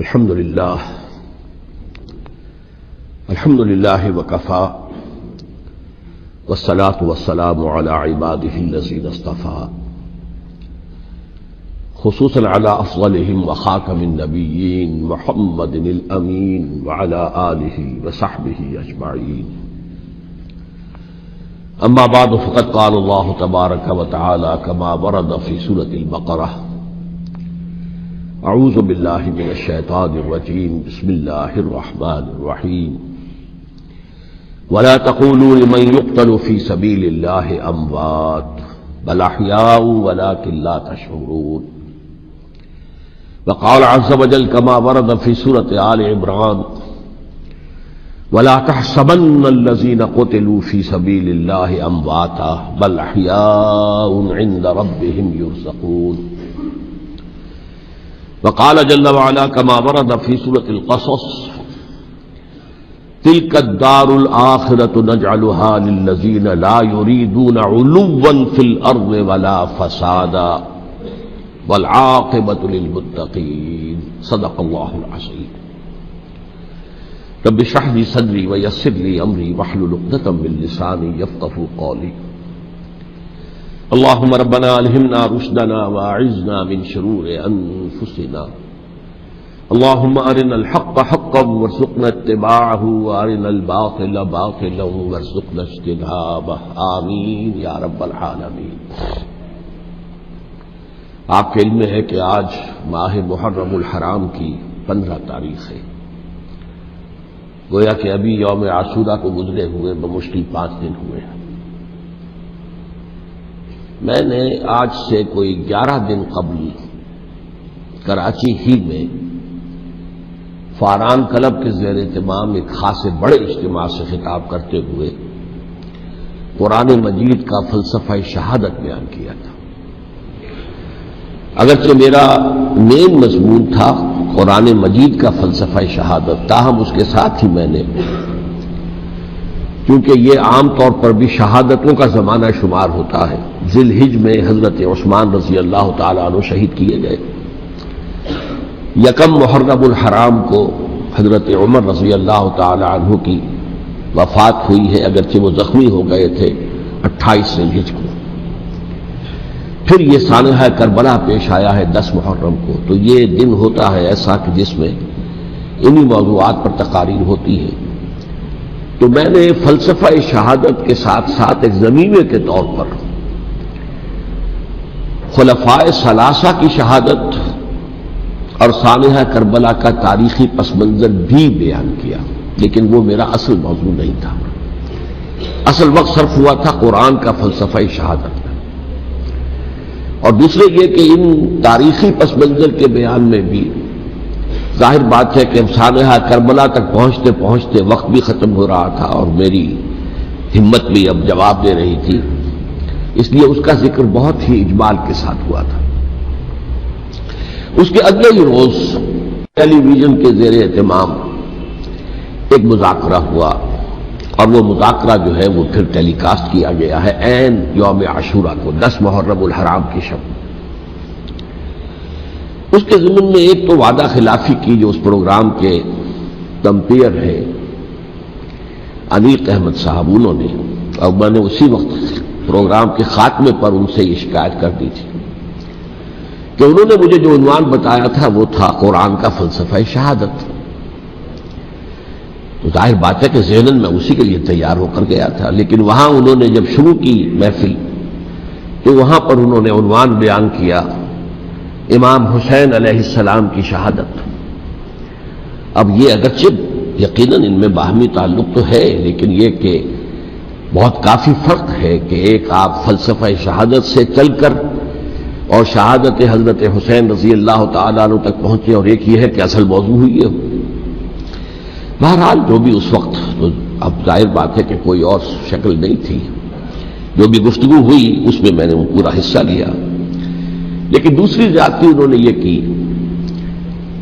الحمد للہ وکفى والصلاة والسلام على عباده الذین اصطفى خصوصا على افضلهم وخاتم النبیین محمد الامین وعلى آلہ وصحبہ اجمعین. اما بعد فقد قال اللہ تبارک وتعالی كما ورد في سورة البقرہ: اعوذ باللہ من الشیطان الرجیم بسم اللہ الرحمن الرحیم ولا تقولوا لمن يقتل في سبيل الله اموات بل احیاء ولكن لا تشعرون. وقال عز وجل كما ورد في سورة آل عمران: ولا تحسبن الذين قتلوا في سبيل الله امواتا بل احیاء عند ربهم يرزقون. وقال جل وعلا كما ورد في سورة القصص: تلك الدار الآخرة نجعلها للذين لا يريدون علوا في الأرض ولا فسادا والعاقبة للمتقين. صدق الله العظيم. رب اشرح لي صدري ويسر لي أمري واحلل عقدة من لساني يفقهوا قولي. اللهم ربنا الہمنا رشدنا واعذنا من شرور انفسنا. اللهم ارنا الحق حقا وارزقنا اتباعه وارنا الباطل باطلا وارزقنا اجتنابه. آمین یا رب العالمین. آپ کے علم میں ہے کہ آج ماہ محرم الحرام کی 15 تاریخ ہے. گویا کہ ابھی یوم عاشورہ کو گزرے ہوئے بمشکل 5 دن ہوئے ہیں. میں نے آج سے کوئی 11 دن قبل کراچی ہی میں فاران کلب کے زیر اہتمام ایک خاصے بڑے اجتماع سے خطاب کرتے ہوئے قرآن مجید کا فلسفہ شہادت بیان کیا تھا. اگرچہ میرا مین مضمون تھا قرآن مجید کا فلسفہ شہادت، تاہم اس کے ساتھ ہی میں نے، کیونکہ یہ عام طور پر بھی شہادتوں کا زمانہ شمار ہوتا ہے، ذی الحج میں حضرت عثمان رضی اللہ تعالیٰ عنہ شہید کیے گئے. یکم محرم الحرام کو حضرت عمر رضی اللہ تعالیٰ عنہ کی وفات ہوئی ہے، اگرچہ وہ زخمی ہو گئے تھے 28 ذی الحج کو. پھر یہ سانحہ کربلا پیش آیا ہے 10 محرم کو. تو یہ دن ہوتا ہے ایسا کہ جس میں انہی موضوعات پر تقاریر ہوتی ہے. تو میں نے فلسفہ شہادت کے ساتھ ساتھ ایک ضمیمے کے طور پر خلفائے ثلاثہ کی شہادت اور سانحہ کربلا کا تاریخی پس منظر بھی بیان کیا، لیکن وہ میرا اصل موضوع نہیں تھا. اصل وقت صرف ہوا تھا قرآن کا فلسفہ شہادت میں. اور دوسرے یہ کہ ان تاریخی پس منظر کے بیان میں بھی ظاہر بات ہے کہ سانحہ کربلا تک پہنچتے پہنچتے وقت بھی ختم ہو رہا تھا اور میری ہمت بھی اب جواب دے رہی تھی، اس لیے اس کا ذکر بہت ہی اجمال کے ساتھ ہوا تھا. اس کے اگلے ہی روز ٹیلی ویژن کے زیر اہتمام ایک مذاکرہ ہوا، اور وہ مذاکرہ جو ہے وہ پھر ٹیلی کاسٹ کیا گیا ہے عین یوم عاشورہ کو، 10 محرم الحرام کی شب. اس کے ضمن میں ایک تو وعدہ خلافی کی جو اس پروگرام کے تمپیر ہیں انیق احمد صاحب، انہوں نے، اور میں نے اسی وقت پروگرام کے خاتمے پر ان سے یہ شکایت کر دی تھی کہ انہوں نے مجھے جو عنوان بتایا تھا وہ تھا قرآن کا فلسفہ شہادت. تو ظاہر بات ہے کہ ذہناً میں اسی کے لیے تیار ہو کر گیا تھا، لیکن وہاں انہوں نے جب شروع کی محفل تو وہاں پر انہوں نے عنوان بیان کیا امام حسین علیہ السلام کی شہادت. اب یہ اگرچہ یقیناً ان میں باہمی تعلق تو ہے، لیکن یہ کہ بہت کافی فرق ہے کہ ایک آپ فلسفہ شہادت سے چل کر اور شہادت حضرت حسین رضی اللہ تعالیٰ عنہ تک پہنچے، اور ایک یہ ہے کہ اصل موضوع ہوئی ہے. بہرحال جو بھی اس وقت، تو اب ظاہر بات ہے کہ کوئی اور شکل نہیں تھی، جو بھی گفتگو ہوئی اس میں میں نے پورا حصہ لیا. لیکن دوسری زیادتی انہوں نے یہ کی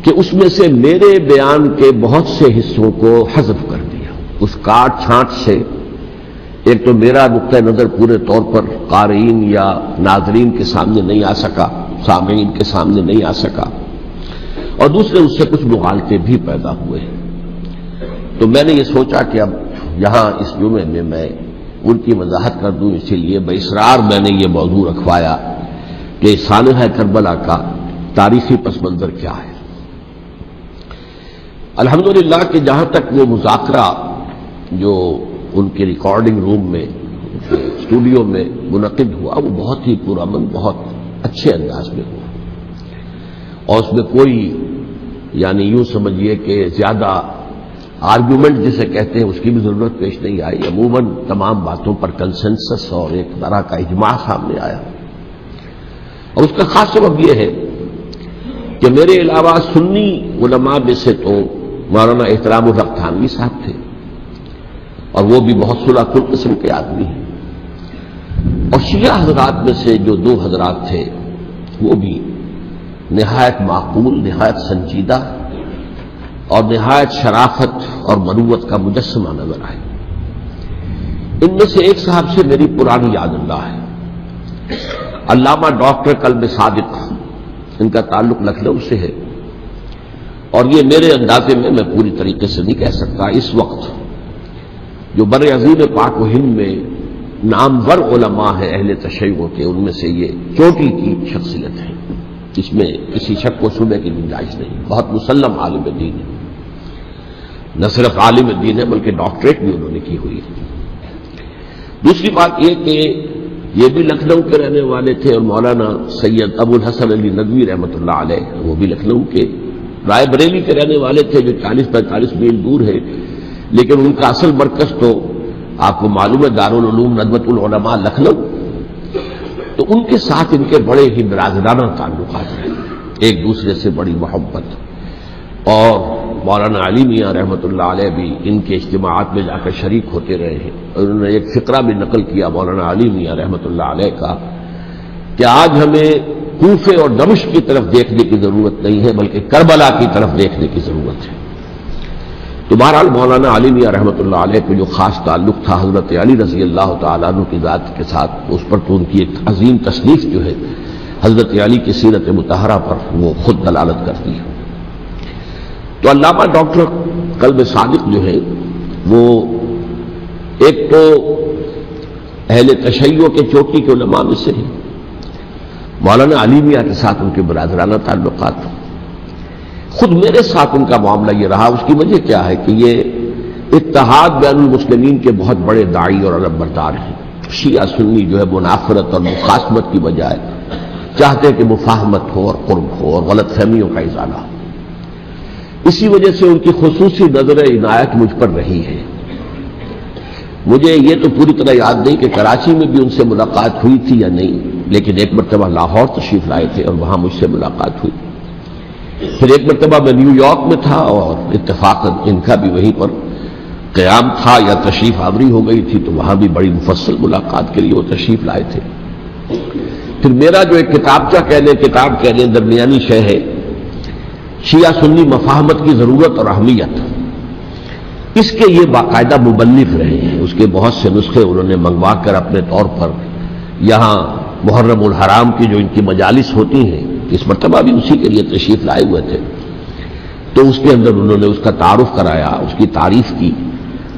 کہ اس میں سے میرے بیان کے بہت سے حصوں کو حذف کر دیا. اس کاٹ چھانٹ سے ایک تو میرا نقطہ نظر پورے طور پر قارئین یا ناظرین کے سامنے نہیں آ سکا، سامعین کے سامنے نہیں آ سکا، اور دوسرے اس سے کچھ مغالطے بھی پیدا ہوئے ہیں۔ تو میں نے یہ سوچا کہ اب یہاں اس جمعے میں میں ان کی وضاحت کر دوں، اسی لیے باصرار میں نے یہ موضوع رکھوایا کہ سانحہ کربلا کا تاریخی پس منظر کیا ہے۔ الحمدللہ کہ جہاں تک وہ مذاکرہ جو ان کے ریکارڈنگ روم میں اسٹوڈیو میں منعقد ہوا وہ بہت ہی پرامن، بہت اچھے انداز میں ہوا، اور اس میں کوئی یعنی یوں سمجھیے کہ زیادہ آرگیومنٹ جسے کہتے ہیں اس کی بھی ضرورت پیش نہیں آئی۔ عموماً تمام باتوں پر کنسنسس اور ایک طرح کا اجماع سامنے آیا، اور اس کا خاص سبب یہ ہے کہ میرے علاوہ سنی علماء میں سے تو مولانا احترام الحق تھانوی صاحب تھے، اور وہ بھی بہت صلح کل قسم کے آدمی ہیں، اور شیعہ حضرات میں سے جو دو حضرات تھے وہ بھی نہایت معقول، نہایت سنجیدہ اور نہایت شرافت اور مروت کا مجسمہ نظر آئے۔ ان میں سے ایک صاحب سے میری پرانی یاد اللہ ہے، علامہ ڈاکٹر قلب صادق، ان کا تعلق لکھنؤ سے ہے، اور یہ میرے اندازے میں پوری طریقے سے نہیں کہہ سکتا، اس وقت جو بر عظیم پاک و ہند میں نامور علماء ہیں اہل تشیع کے، ان میں سے یہ چوٹی کی شخصیت ہے، اس میں کسی شک و شبہ کی گنجائش نہیں، بہت مسلم عالم دین ہے، نہ صرف عالم دین ہے بلکہ ڈاکٹریٹ بھی انہوں نے کی ہوئی ہے۔ دوسری بات یہ کہ یہ بھی لکھنؤ کے رہنے والے تھے، اور مولانا سید ابو الحسن علی ندوی رحمۃ اللہ علیہ وہ بھی لکھنؤ کے، رائے بریلی کے رہنے والے تھے جو 40-45 میل دور ہے، لیکن ان کا اصل مرکز تو آپ کو معلوم ہے دارالعلوم ندوۃ العلماء لکھنؤ، تو ان کے ساتھ ان کے بڑے ہی برادرانہ تعلقات ہیں، ایک دوسرے سے بڑی محبت، اور مولانا علی میاں رحمۃ اللہ علیہ بھی ان کے اجتماعات میں جا کر شریک ہوتے رہے ہیں، اور انہوں نے ایک فقرہ بھی نقل کیا مولانا علی میاں رحمۃ اللہ علیہ کا کہ آج ہمیں کوفے اور دمشق کی طرف دیکھنے کی ضرورت نہیں ہے بلکہ کربلا کی طرف دیکھنے کی ضرورت ہے۔ تو بہرحال مولانا علی میاں رحمۃ اللہ علیہ کو جو خاص تعلق تھا حضرت علی رضی اللہ تعالیٰ عنہ کی ذات کے ساتھ، اس پر تو ان کی ایک عظیم تصنیف جو ہے حضرت علی کی سیرت مطہرہ پر وہ خود دلالت کرتی ہے۔ تو علامہ ڈاکٹر قلب صادق جو ہے وہ ایک تو اہل تشیع کے چوٹی کے علماء میں سے ہیں، مولانا علی میاں کے ساتھ ان کے برادرانہ تعلقات، خود میرے ساتھ ان کا معاملہ یہ رہا۔ اس کی وجہ کیا ہے کہ یہ اتحاد بین المسلمین کے بہت بڑے داعی اور علم بردار ہیں۔ شیعہ سنی جو ہے منافرت اور مخاصمت کی بجائے چاہتے ہیں کہ مفاہمت ہو اور قرب ہو اور غلط فہمیوں کا ازالہ ہو، اسی وجہ سے ان کی خصوصی نظر عنایت مجھ پر رہی ہے۔ مجھے یہ تو پوری طرح یاد نہیں کہ کراچی میں بھی ان سے ملاقات ہوئی تھی یا نہیں، لیکن ایک مرتبہ لاہور تشریف لائے تھے اور وہاں مجھ سے ملاقات ہوئی، پھر ایک مرتبہ میں نیو یارک میں تھا اور اتفاقاً ان کا بھی وہیں پر قیام تھا یا تشریف آوری ہو گئی تھی، تو وہاں بھی بڑی مفصل ملاقات کے لیے وہ تشریف لائے تھے۔ پھر میرا جو ایک کتاب کہہ لیں درمیانی شے ہے، شیعہ سنی مفاہمت کی ضرورت اور اہمیت، اس کے یہ باقاعدہ مبلغ رہے ہیں، اس کے بہت سے نسخے انہوں نے منگوا کر اپنے طور پر یہاں محرم الحرام کی جو ان کی مجالس ہوتی ہیں، اس مرتبہ بھی اسی کے لیے تشریف لائے ہوئے تھے، تو اس کے اندر انہوں نے اس کا تعارف کرایا، اس کی تعریف کی،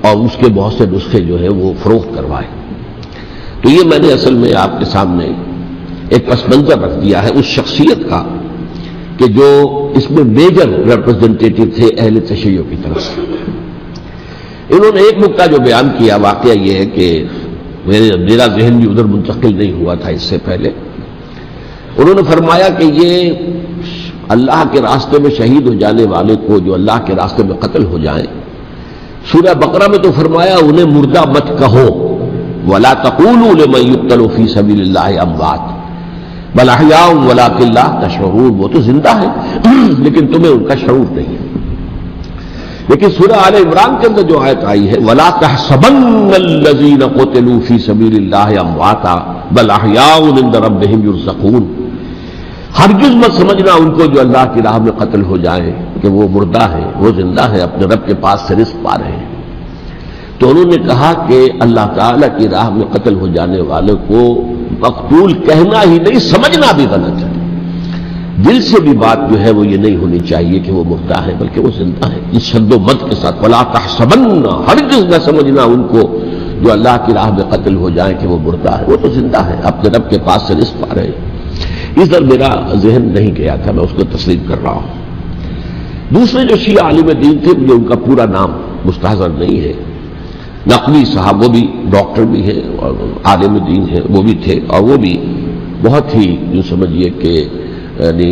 اور اس کے بہت سے نسخے جو ہے وہ فروخت کروائے۔ تو یہ میں نے اصل میں آپ کے سامنے ایک پس منظر رکھ دیا ہے اس شخصیت کا کہ جو اس میں میجر ریپرزنٹیٹو تھے اہل تشیع کی طرف سے۔ انہوں نے ایک نکتہ جو بیان کیا، واقعہ یہ ہے کہ میرا ذہن بھی ادھر منتقل نہیں ہوا تھا اس سے پہلے، انہوں نے فرمایا کہ یہ اللہ کے راستے میں شہید ہو جانے والے کو جو اللہ کے راستے میں قتل ہو جائیں، سورہ بقرہ میں تو فرمایا انہیں مردہ مت کہو، وَلَا تَقُولُوا لِمَن يُقْتَلُ فِي سَبِيلِ اللَّهِ أَمْوَاتٌ بَلْ أَحْيَاءٌ وَلَٰكِن لَّا تَشْعُرُونَ، وہ تو زندہ ہے لیکن تمہیں ان کا شعور نہیں ہے۔ لیکن سورہ آل عمران کے اندر جو آیت آئی ہے وَلَا تَحْسَبَنَّ الَّذِينَ قُتِلُوا فِي سَبِيلِ اللَّهِ أَمْوَاتًا بَلْ أَحْيَاءٌ عِندَ رَبِّهِمْ يُرْزَقُونَ، ہرگز مت سمجھنا ان کو جو اللہ کی راہ میں قتل ہو جائیں کہ وہ مردہ ہیں، وہ زندہ ہیں، اپنے رب کے پاس سے رزق پا رہے ہیں۔ تو انہوں نے کہا کہ اللہ تعالیٰ کی راہ میں قتل ہو جانے والے کو مقتول کہنا ہی نہیں، سمجھنا بھی غلط ہے۔ دل سے بھی بات جو ہے وہ یہ نہیں ہونی چاہیے کہ وہ مردہ ہے، بلکہ وہ زندہ ہے، اس شد و مد کے ساتھ وَلَا تَحْسَبَنَّ، ہرگز نہ سمجھنا ان کو جو اللہ کی راہ میں قتل ہو جائیں کہ وہ مردہ ہے، وہ تو زندہ ہے، اپنے رب کے پاس سے رزق پا رہے ہیں۔ ادھر میرا ذہن نہیں گیا تھا، میں اس کو تسلیم کر رہا ہوں۔ دوسرے جو شیعہ عالم دین تھے، مجھے ان کا پورا نام مستحضر نہیں ہے، نقوی صاحب، وہ بھی ڈاکٹر بھی ہیں اور عالم دین ہیں، وہ بھی تھے، اور وہ بھی بہت ہی جو سمجھیے کہ یعنی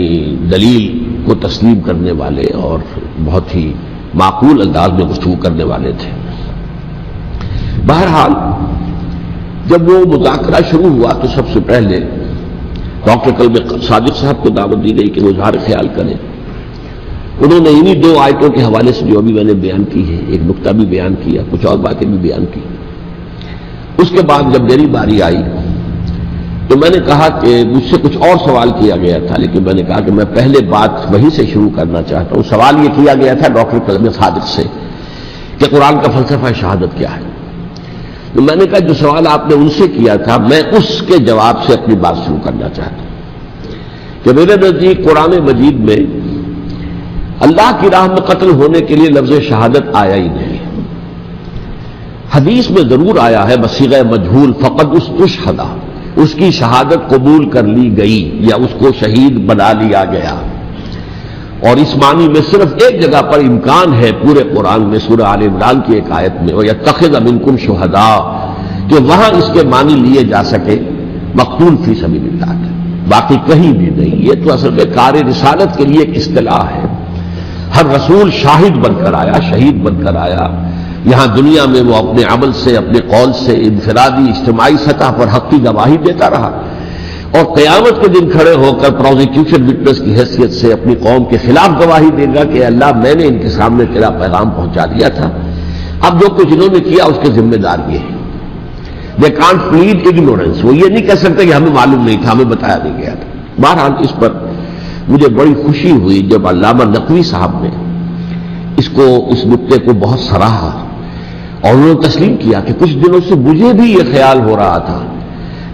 دلیل کو تسلیم کرنے والے اور بہت ہی معقول انداز میں گفتگو کرنے والے تھے۔ بہرحال جب وہ مذاکرہ شروع ہوا تو سب سے پہلے ڈاکٹر قلب صادق صاحب کو دعوت دی گئی کہ وہ اظہار خیال کریں۔ انہوں نے انہی 2 آیتوں کے حوالے سے جو ابھی میں نے بیان کی ہے، ایک نقطہ بھی بیان کیا، کچھ اور باتیں بھی بیان کی۔ اس کے بعد جب میری باری آئی تو میں نے کہا کہ مجھ سے کچھ اور سوال کیا گیا تھا، لیکن میں نے کہا کہ میں پہلے بات وہیں سے شروع کرنا چاہتا ہوں۔ سوال یہ کیا گیا تھا ڈاکٹر قلب صادق سے کہ قرآن کا فلسفہ شہادت کیا ہے۔ تو میں نے کہا جو سوال آپ نے ان سے کیا تھا، میں اس کے جواب سے اپنی بات شروع کرنا چاہتا ہوں کہ میرے نزدیک قرآن مجید میں اللہ کی راہ میں قتل ہونے کے لیے لفظ شہادت آیا ہی نہیں۔ حدیث میں ضرور آیا ہے بصیغہ مجہول، فقد استشہد، اس کی شہادت قبول کر لی گئی یا اس کو شہید بنا لیا گیا۔ اور اس معنی میں صرف ایک جگہ پر امکان ہے پورے قرآن میں، سورہ آل عمران کی ایک آیت میں، وَيَتَّخِذَ مِنكُمْ شُهَدَاءَ، کہ وہاں اس کے معنی لیے جا سکے مقتول فی سبیل اللہ کے، باقی کہیں بھی نہیں۔ یہ تو اصل میں کار رسالت کے لیے ایک اصطلاح ہے۔ ہر رسول شاہد بن کر آیا، شہید بن کر آیا۔ یہاں دنیا میں وہ اپنے عمل سے، اپنے قول سے انفرادی اجتماعی سطح پر حق کی گواہی دیتا رہا، اور قیامت کے دن کھڑے ہو کر پروزیکیوشن وٹنس کی حیثیت سے اپنی قوم کے خلاف گواہی دے گا کہ اللہ میں نے ان کے سامنے تیرا پیغام پہنچا دیا تھا، اب جو کچھ انہوں نے کیا اس کے ذمہ دار یہ ہے۔ دے کانٹ پلیڈ اگنورنس، وہ یہ نہیں کہہ سکتے کہ ہمیں معلوم نہیں تھا، ہمیں بتایا نہیں گیا تھا۔ بہرحال اس پر مجھے بڑی خوشی ہوئی جب علامہ نقوی صاحب نے اس نقطے کو بہت سراہا اور انہوں نے تسلیم کیا کہ کچھ دنوں سے مجھے بھی یہ خیال ہو رہا تھا،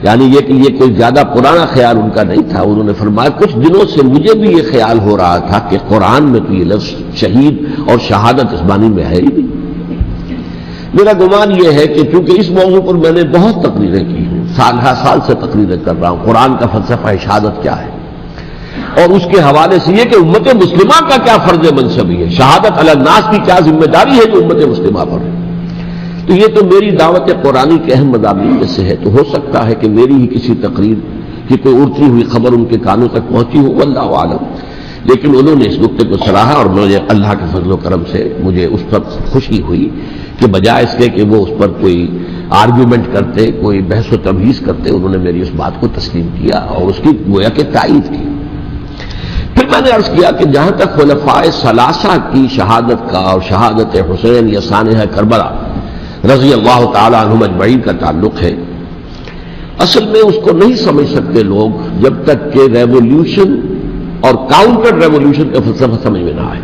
یعنی یہ کہ یہ کوئی زیادہ پرانا خیال ان کا نہیں تھا۔ انہوں نے فرمایا کچھ دنوں سے مجھے بھی یہ خیال ہو رہا تھا کہ قرآن میں تو یہ لفظ شہید اور شہادت اس معنی میں ہے ہی نہیں۔ میرا گمان یہ ہے کہ چونکہ اس موضوع پر میں نے بہت تقریریں کی ہیں، سال ہر سال سے تقریریں کر رہا ہوں، قرآن کا فلسفہ شہادت کیا ہے، اور اس کے حوالے سے یہ کہ امت مسلمہ کا کیا فرض منصبی ہے، شہادت علی الناس کی کیا ذمہ داری ہے جو امت مسلمہ پر ہے۔ تو یہ تو میری دعوت قرآنی کے اہم مضامین میں سے ہے، تو ہو سکتا ہے کہ میری ہی کسی تقریر کی کوئی اڑتی ہوئی خبر ان کے کانوں تک پہنچی ہو، واللہ عالم، لیکن انہوں نے اس نقطے کو سراہا، اور مجھے اللہ کے فضل و کرم سے مجھے اس پر خوشی ہوئی کہ بجائے اس کے کہ وہ اس پر کوئی آرگیومنٹ کرتے، کوئی بحث و تبحیث کرتے، انہوں نے میری اس بات کو تسلیم کیا اور اس کی گویا کہ تائید کی۔ پھر میں نے عرض کیا کہ جہاں تک خلفاء ثلاثہ کی شہادت کا اور شہادت حسین یا سانحہ کربلا رضی اللہ تعالیٰ عنہم اجمعین کا تعلق ہے، اصل میں اس کو نہیں سمجھ سکتے لوگ جب تک کہ ریولیوشن اور کاؤنٹر ریولیوشن کا فلسفہ سمجھ میں نہ آئے۔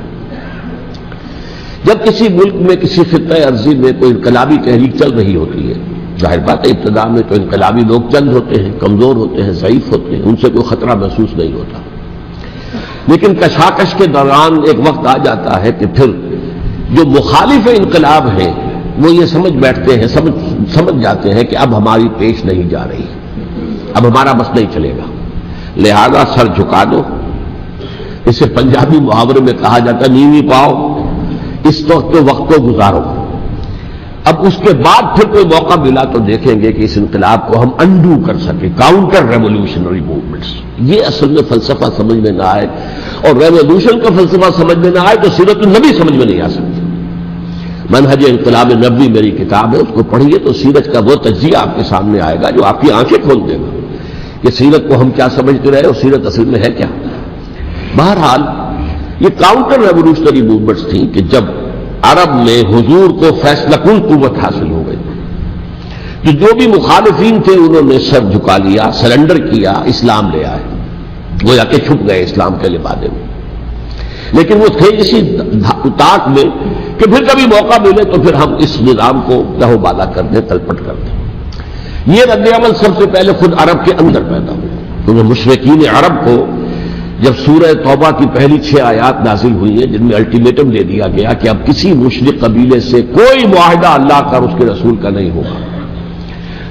جب کسی ملک میں کسی خطہ ارضی میں کوئی انقلابی تحریک چل رہی ہوتی ہے، ظاہر بات ہے ابتدا میں تو انقلابی لوگ چند ہوتے ہیں، کمزور ہوتے ہیں، ضعیف ہوتے ہیں، ان سے کوئی خطرہ محسوس نہیں ہوتا، لیکن کشاکش کے دوران ایک وقت آ جاتا ہے کہ پھر جو مخالف انقلاب ہیں وہ یہ سمجھ بیٹھتے ہیں، سمجھ جاتے ہیں کہ اب ہماری پیش نہیں جا رہی، اب ہمارا بس نہیں چلے گا، لہذا سر جھکا دو۔ اسے پنجابی محاورے میں کہا جاتا نیوی پاؤ، اس وقت کو گزارو۔ اب اس کے بعد پھر کوئی موقع ملا تو دیکھیں گے کہ اس انقلاب کو ہم انڈو کر سکیں، کاؤنٹر ریولیوشنری موومنٹس۔ یہ اصل میں فلسفہ سمجھ میں نہ آئے اور ریولیوشن کا فلسفہ سمجھ میں نہ آئے تو سیرت النبی سمجھ میں نہیں آ سکتی۔ منہج انقلاب نبوی میری کتاب ہے، اس کو پڑھیے تو سیرت کا وہ تجزیہ آپ کے سامنے آئے گا جو آپ کی آنکھیں کھول دے گا کہ سیرت کو ہم کیا سمجھتے رہے اور سیرت اصل میں ہے کیا۔ بہرحال یہ کاؤنٹر ریولیوشنری موومنٹس تھیں کہ جب عرب میں حضور کو فیصلہ کن قوت حاصل ہو گئی کہ جو بھی مخالفین تھے انہوں نے سر جھکا لیا، سرنڈر کیا، اسلام لے آئے، گویا کہ چھپ گئے اسلام کے لبادے میں، لیکن وہ تھے اسی طاق میں کہ پھر کبھی موقع ملے تو پھر ہم اس نظام کو لہو بالا کر دیں، تلپٹ کر دیں۔ یہ رد عمل سب سے پہلے خود عرب کے اندر پیدا ہوا، کیونکہ مشرکین عرب کو جب سورہ توبہ کی پہلی 6 آیات نازل ہوئی ہیں جن میں الٹیمیٹم دے دیا گیا کہ اب کسی مشرک قبیلے سے کوئی معاہدہ اللہ کا اور اس کے رسول کا نہیں ہوگا،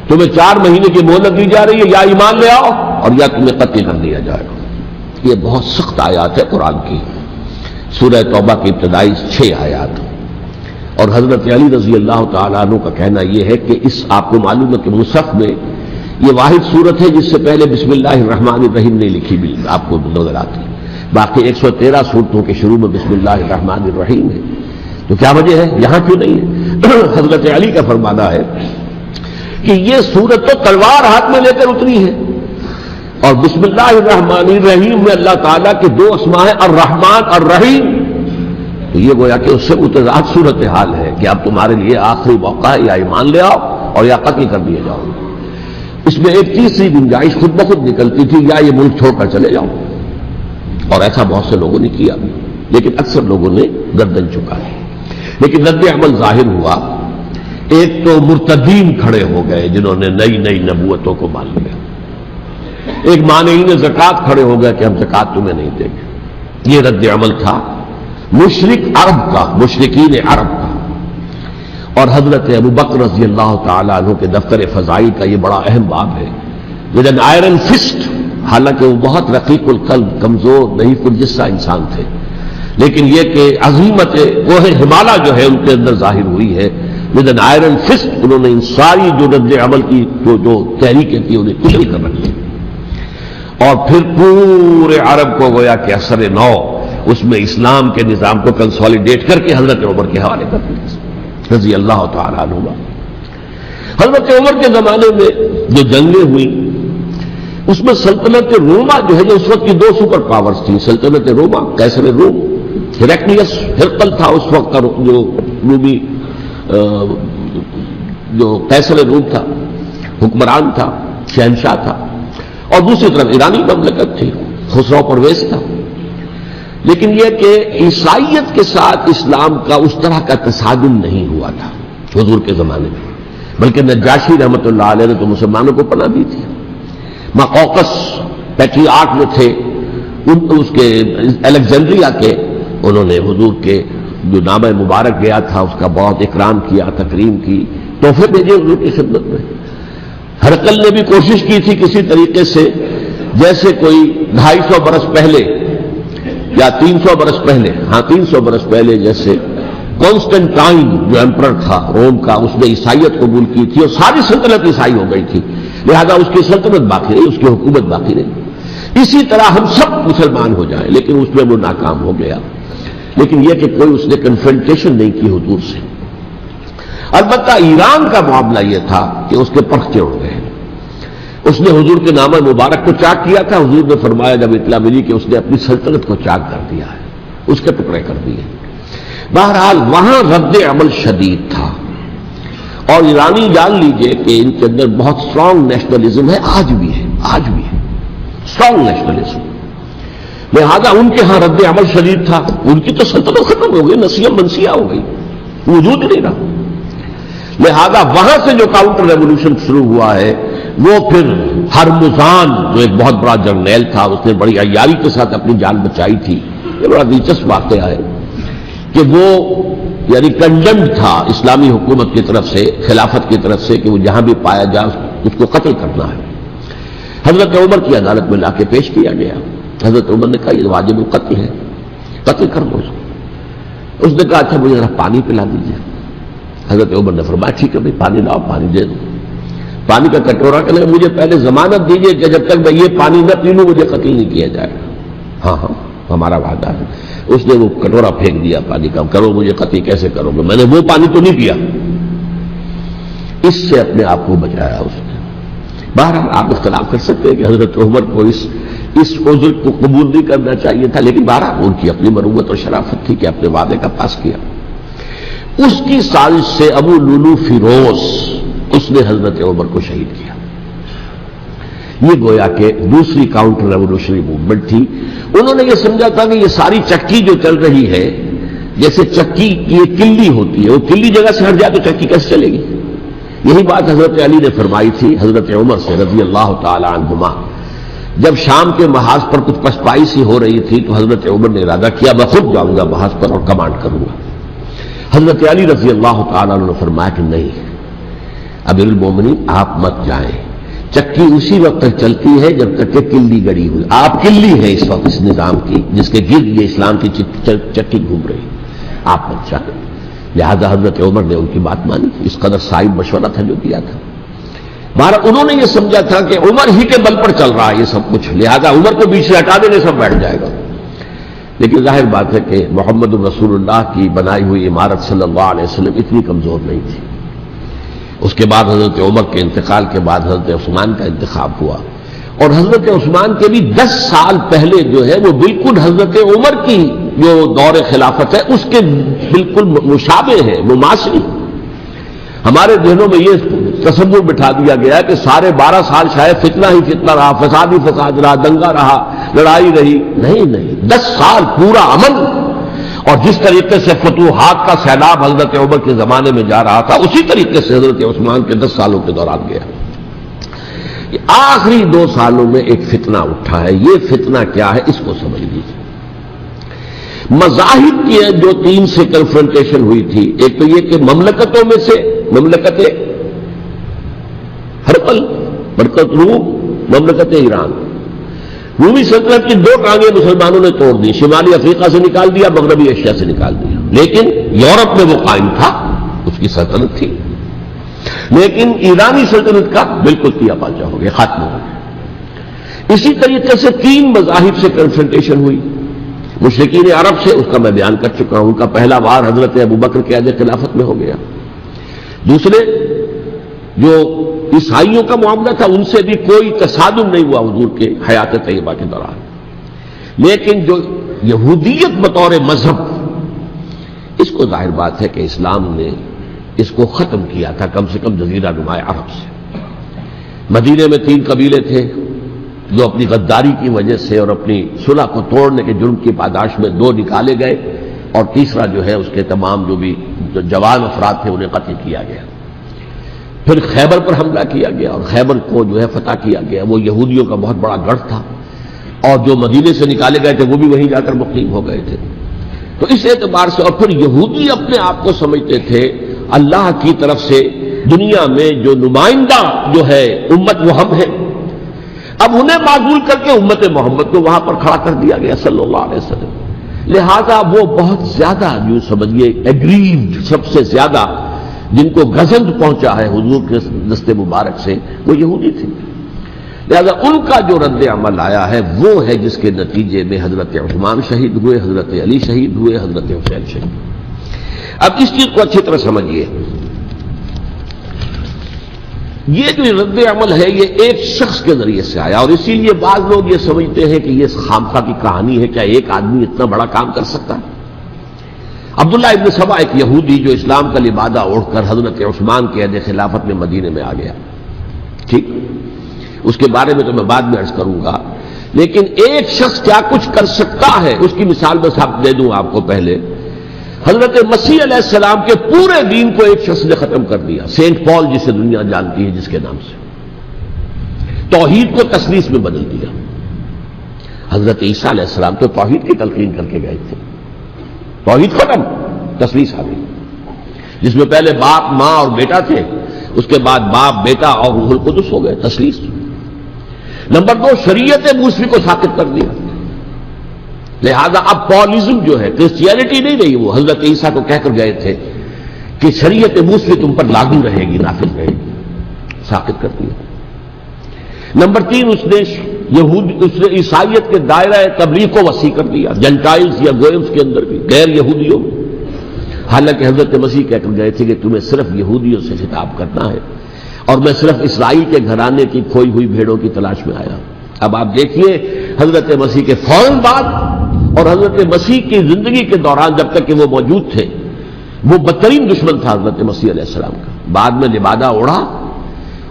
تمہیں 4 مہینے کی مہلت دی جا رہی ہے، یا ایمان لے آؤ اور یا تمہیں قتل کر دیا جائے گا۔ یہ بہت سخت آیات ہے قرآن کی، سورہ توبہ کی ابتدائی 6 آیات۔ اور حضرت علی رضی اللہ تعالیٰ عنہ کا کہنا یہ ہے کہ اس آپ کو معلوم ہے کہ مصحف میں یہ واحد صورت ہے جس سے پہلے بسم اللہ الرحمن الرحیم نہیں لکھی بھی آپ کو نظر آتی، باقی 113 صورتوں کے شروع میں بسم اللہ الرحمن الرحیم ہے، تو کیا وجہ ہے یہاں کیوں نہیں ہے؟ حضرت علی کا فرمانا ہے کہ یہ صورت تو تلوار ہاتھ میں لے کر اتری ہے، اور بسم اللہ الرحمن الرحیم میں اللہ تعالیٰ کے 2 اسماء ہیں، الرحمن الرحیم، تو یہ گویا کہ اس سے متضاد صورتحال ہے کہ اب تمہارے لیے آخری موقع ہے، یا ایمان لے آؤ اور یا قتل کر دیے جاؤ۔ اس میں ایک تیسری گنجائش خود بخود نکلتی تھی، یا یہ ملک چھوڑ کر چلے جاؤ، اور ایسا بہت سے لوگوں نے کیا، لیکن اکثر لوگوں نے گردن چکائی۔ لیکن رد عمل ظاہر ہوا، ایک تو مرتدین کھڑے ہو گئے جنہوں نے نئی نئی نبوتوں کو مان لیا، ایک مانعین زکوٰۃ کھڑے ہو گئے کہ ہم زکوٰۃ تمہیں نہیں دیں گے۔ یہ رد عمل تھا مشرک عرب کا، مشرکین عرب کا۔ اور حضرت ابو بکر رضی اللہ تعالیٰ عنہ کے دفتر فضائل کا یہ بڑا اہم باب ہے، ود این آئرن فسٹ، حالانکہ وہ بہت رقیق القلب، کمزور، ضعیف الجسہ انسان تھے، لیکن یہ کہ عظیمت وہ ہمالیہ جو ہے ان کے اندر ظاہر ہوئی ہے، ود این آئرن فسٹ انہوں نے ان ساری جو رد عمل کی جو تحریکیں تھی انہیں کچل کر رکھی، اور پھر پورے عرب کو گویا کہ اثر نو اس میں اسلام کے نظام کو کنسالیڈیٹ کر کے حضرت عمر کے حوالے کر دیا رضی اللہ تعالیٰ عنہ۔ حضرت عمر کے زمانے میں جو جنگیں ہوئیں اس میں سلطنت روما جو ہے، جو اس وقت کی 2 سپر پاورز تھیں، سلطنت روما قیصر روم، ہیرقلیس ہرقل تھا اس وقت کا جو رومی جو قیصر روم تھا، حکمران تھا، شہنشاہ تھا، اور دوسری طرف ایرانی مملکت تھی، خسرو پرویز تھا۔ لیکن یہ کہ عیسائیت کے ساتھ اسلام کا اس طرح کا تصادم نہیں ہوا تھا حضور کے زمانے میں، بلکہ نجاشی رحمۃ اللہ علیہ نے تو مسلمانوں کو پناہ دی تھی۔ مقوقس پیٹریارٹ جو تھے اس کے الیگزینڈریا کے، انہوں نے حضور کے جو نامہ مبارک گیا تھا اس کا بہت اکرام کیا، تکریم کی، تحفے بھیجے حضور کی خدمت میں۔ ہرقل نے بھی کوشش کی تھی کسی طریقے سے، جیسے کوئی 250 برس پہلے یا 300 برس پہلے، 300 برس پہلے جیسے کانسٹنٹائن جو ایمپرر تھا روم کا، اس نے عیسائیت قبول کی تھی اور ساری سلطنت عیسائی ہو گئی تھی، لہذا اس کی سلطنت باقی رہی، اس کی حکومت باقی رہی۔ اسی طرح ہم سب مسلمان ہو جائیں، لیکن اس میں وہ ناکام ہو گیا۔ لیکن یہ کہ کوئی اس نے کنفرنٹیشن نہیں کی حضور سے۔ البتہ ایران کا معاملہ یہ تھا کہ اس کے پرخچے اڑ گئے، اس نے حضور کے نامہ مبارک کو چاک کیا تھا، حضور نے فرمایا جب اطلاع ملی کہ اس نے اپنی سلطنت کو چاک کر دیا ہے، اس کے ٹکڑے کر دیے۔ بہرحال وہاں رد عمل شدید تھا، اور ایرانی جان لیجئے کہ ان کے اندر بہت اسٹرانگ نیشنلزم ہے، آج بھی ہے اسٹرانگ نیشنلزم، لہذا ان کے ہاں رد عمل شدید تھا، ان کی تو سلطنت ختم ہو گئی، نسیہ منسیہ ہو گئی، وجود نہیں رہا۔ لہذا وہاں سے جو کاؤنٹر ریولوشن شروع ہوا ہے وہ پھر ہرمزان جو ایک بہت بڑا جرنیل تھا، اس نے بڑی عیاری کے ساتھ اپنی جان بچائی تھی۔ یہ بڑا دلچسپ واقعہ ہے کہ وہ یعنی کنڈمڈ تھا اسلامی حکومت کی طرف سے، خلافت کی طرف سے، کہ وہ جہاں بھی پایا جائے اس کو قتل کرنا ہے۔ حضرت عمر کی عدالت میں لا کے پیش کیا گیا، حضرت عمر نے کہا یہ واجب القتل ہے، قتل کر دو اس کو۔ اس نے کہا اچھا مجھے ذرا پانی پلا دیجیے۔ حضرت عمر نے فرمایا ٹھیک ہے بھائی پانی لاؤ، پانی دے دو۔ پانی کا کٹورا کہ مجھے پہلے ضمانت دیجیے کہ جب تک میں یہ پانی نہ پی لوں مجھے قتل نہیں کیا جائے گا۔ ہاں ہمارا وعدہ ہے۔ اس نے وہ کٹورا پھینک دیا پانی کا، کرو مجھے قتل کیسے کرو گے، میں نے وہ پانی تو نہیں پیا۔ اس سے اپنے آپ کو بچایا اس نے۔ بہرحال آپ اختلاف کر سکتے ہیں کہ حضرت عمر کو اس عذر کو قبول نہیں کرنا چاہیے تھا، لیکن بہرحال ان کی اپنی مروت اور شرافت تھی کہ اپنے وعدے کا پاس کیا۔ اس کی سازش سے ابو لولو فیروز اس نے حضرت عمر کو شہید کیا۔ یہ گویا کہ دوسری کاؤنٹر ریولوشنری موومنٹ تھی۔ انہوں نے یہ سمجھا تھا کہ یہ ساری چکی جو چل رہی ہے، جیسے چکی کی ایک کلی ہوتی ہے، وہ کلی جگہ سے ہٹ جائے تو چکی کیسے چلے گی؟ یہی بات حضرت علی نے فرمائی تھی حضرت عمر سے رضی اللہ تعالی عنہما جب شام کے محاذ پر کچھ پسپائی سی ہو رہی تھی تو حضرت عمر نے ارادہ کیا میں خود جاؤں گا محاذ پر اور کمانڈ کروں گا. حضرت علی رضی اللہ تعالیٰ عنہ نے فرمایا کہ نہیں امیر المومنین آپ مت جائیں، چکی اسی وقت تک چلتی ہے جب تک کہ کلی گڑی ہوئی. آپ کلی ہیں اس وقت اس نظام کی جس کے گرد یہ اسلام کی چکی گھوم رہی، آپ مت جائیں. لہذا حضرت عمر نے ان کی بات مانی. اس قدر صائب مشورہ تھا جو کیا تھا. بہرحال انہوں نے یہ سمجھا تھا کہ عمر ہی کے بل پر چل رہا ہے یہ سب کچھ، لہذا عمر کو بیچ سے ہٹا دینے سب بیٹھ جائے گا. لیکن ظاہر بات ہے کہ محمد الرسول اللہ کی بنائی ہوئی عمارت صلی اللہ علیہ وسلم اتنی کمزور نہیں تھی. اس کے بعد حضرت عمر کے انتقال کے بعد حضرت عثمان کا انتخاب ہوا، اور حضرت عثمان کے بھی 10 سال پہلے جو ہے وہ بالکل حضرت عمر کی جو دور خلافت ہے اس کے بالکل مشابہ ہے، مماثل. ہمارے ذہنوں میں یہ تصور بٹھا دیا گیا کہ سارے 12 سال شاید فتنہ ہی فتنہ رہا، فساد ہی فساد رہا، دنگا رہا، لڑائی رہی. نہیں، 10 سال پورا امن. اور جس طریقے سے فتوحات کا سیلاب حضرت عمر کے زمانے میں جا رہا تھا اسی طریقے سے حضرت عثمان کے 10 سالوں کے دوران گیا. آخری 2 سالوں میں ایک فتنہ اٹھا ہے. یہ فتنہ کیا ہے اس کو سمجھ لیجیے. مذاہب کی جو 3 سے کنفرنٹیشن ہوئی تھی. ایک تو یہ کہ مملکتوں میں سے مملکت ہرقل، مملکت روم، مملکت ایران. رومی سلطنت کی 2 ٹانگیں مسلمانوں نے توڑ دی، شمالی افریقہ سے نکال دیا، مغربی ایشیا سے نکال دیا. لیکن یورپ میں وہ قائم تھا، اس کی سلطنت تھی. لیکن ایرانی سلطنت کا بالکل کیا پاچا ہو گیا، ختم ہو گیا. اسی طریقے سے 3 مذاہب سے کنفرنٹیشن ہوئی. مشرکین عرب سے اس کا میں بیان کر چکا ہوں، ان کا پہلا وار حضرت ابوبکر کے عہد خلافت میں ہو گیا. دوسرے جو عیسائیوں کا معاملہ تھا ان سے بھی کوئی تصادم نہیں ہوا حضور کے حیات طیبہ کے دوران. لیکن جو یہودیت بطور مذہب، اس کو ظاہر بات ہے کہ اسلام نے اس کو ختم کیا تھا کم سے کم جزیرہ نما عرب سے. مدینے میں 3 قبیلے تھے جو اپنی غداری کی وجہ سے اور اپنی صلح کو توڑنے کے جرم کی پاداش میں 2 نکالے گئے، اور تیسرا جو ہے اس کے تمام جو بھی جوان افراد تھے انہیں قتل کیا گیا. پھر خیبر پر حملہ کیا گیا اور خیبر کو جو ہے فتح کیا گیا. وہ یہودیوں کا بہت بڑا گڑھ تھا، اور جو مدینے سے نکالے گئے تھے وہ بھی وہیں جا کر مقیم ہو گئے تھے. تو اس اعتبار سے، اور پھر یہودی اپنے آپ کو سمجھتے تھے اللہ کی طرف سے دنیا میں جو نمائندہ جو ہے امت وہ ہم ہیں. اب انہیں معزول کر کے امت محمد کو وہاں پر کھڑا کر دیا گیا صلی اللہ علیہ وسلم. لہذا وہ بہت زیادہ جو سمجھیے ایگریوڈ، سب سے زیادہ جن کو گزند پہنچا ہے حضور کے دست مبارک سے، وہ یہودی تھے. لہذا ان کا جو رد عمل آیا ہے وہ ہے جس کے نتیجے میں حضرت عثمان شہید ہوئے، حضرت علی شہید ہوئے، حضرت حسین شہید. اب اس چیز کو اچھی طرح سمجھیے. یہ جو رد عمل ہے یہ ایک شخص کے ذریعے سے آیا، اور اسی لیے بعض لوگ یہ سمجھتے ہیں کہ یہ خامخواہ کی کہانی ہے. کیا ایک آدمی اتنا بڑا کام کر سکتا ہے؟ عبداللہ ابن سبا ایک یہودی جو اسلام کا لبادہ اوڑھ کر حضرت عثمان کے عہد خلافت میں مدینے میں آ گیا. ٹھیک، اس کے بارے میں تو میں بعد میں عرض کروں گا. لیکن ایک شخص کیا کچھ کر سکتا ہے اس کی مثال بس آپ دے دوں آپ کو. پہلے حضرت مسیح علیہ السلام کے پورے دین کو ایک شخص نے ختم کر دیا. سینٹ پال جسے دنیا جانتی ہے جس کے نام سے، توحید کو تسلیث میں بدل دیا. حضرت عیسیٰ علیہ السلام تو توحید کی تلقین کر کے گئے تھے. توحید ختم، تسلیث آ گئی، جس میں پہلے باپ ماں اور بیٹا تھے، اس کے بعد باپ بیٹا اور روح القدس ہو گئے، تسلیث. نمبر 2، شریعت موسوی کو ساقط کر دیا. لہذا اب پالزم جو ہے، کرسچینٹی نہیں رہی. وہ حضرت عیسیٰ کو کہہ کر گئے تھے کہ شریعت موسوی تم پر لاگو رہے گی، نافذ رہے گی، ساقط کر دیا. نمبر 3، اس نے عیسائیت کے دائرہ تبلیغ کو وسیع کر دیا، جنٹائلز یا گوئمز کے اندر بھی، غیر یہودیوں. حالانکہ حضرت مسیح کہہ کر گئے تھے کہ تمہیں صرف یہودیوں سے خطاب کرنا ہے، اور میں صرف اسرائیل کے گھرانے کی کھوئی ہوئی بھیڑوں کی تلاش میں آیا. اب آپ دیکھیے حضرت مسیح کے فوراً بعد اور حضرت مسیح کی زندگی کے دوران جب تک کہ وہ موجود تھے، وہ بدترین دشمن تھا حضرت مسیح علیہ السلام کا. بعد میں لبادہ اوڑھا،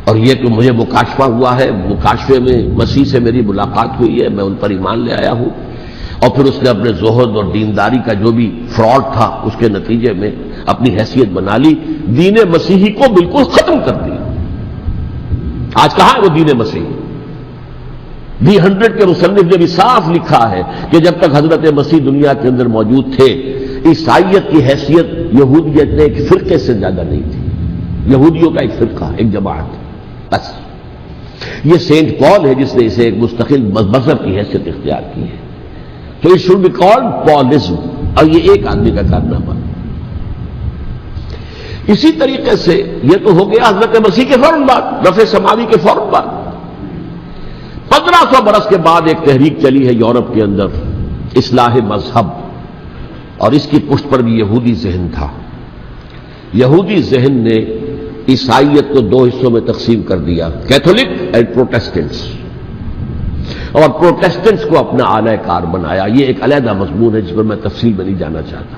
اور یہ کہ مجھے مکاشفہ ہوا ہے، مکاشفے میں مسیح سے میری ملاقات ہوئی ہے، میں ان پر ایمان لے آیا ہوں. اور پھر اس نے اپنے زہد اور دینداری کا جو بھی فراڈ تھا اس کے نتیجے میں اپنی حیثیت بنا لی، دین مسیحی کو بالکل ختم کر دیا. آج کہاں ہے وہ دین مسیحی؟ B100 کے مصنف نے بھی صاف لکھا ہے کہ جب تک حضرت مسیح دنیا کے اندر موجود تھے عیسائیت کی حیثیت یہودیت نے ایک فرقے سے زیادہ نہیں تھی، یہودیوں کا ایک فرقہ، ایک جماعت بس۔ یہ سینٹ پال ہے جس نے اسے ایک مستقل مذہب کی حیثیت اختیار کی ہے، تو اٹ شوڈ بی کالڈ پالزم، اور یہ ایک آدمی کا کارنامہ۔ اسی طریقے سے یہ تو ہو گیا حضرت مسیح کے فوراً بعد، رفع سماوی کے فوراً بعد۔ 1500 برس کے بعد ایک تحریک چلی ہے یورپ کے اندر، اصلاح مذہب، اور اس کی پشت پر بھی یہودی ذہن تھا۔ یہودی ذہن نے عیسائیت کو دو حصوں میں تقسیم کر دیا، کیتھولک اینڈ پروٹیسٹنٹس، اور پروٹیسٹنٹس کو اپنا اعلی کار بنایا۔ یہ ایک علیحدہ مضمون ہے جس پر میں تفصیل میں نہیں جانا چاہتا،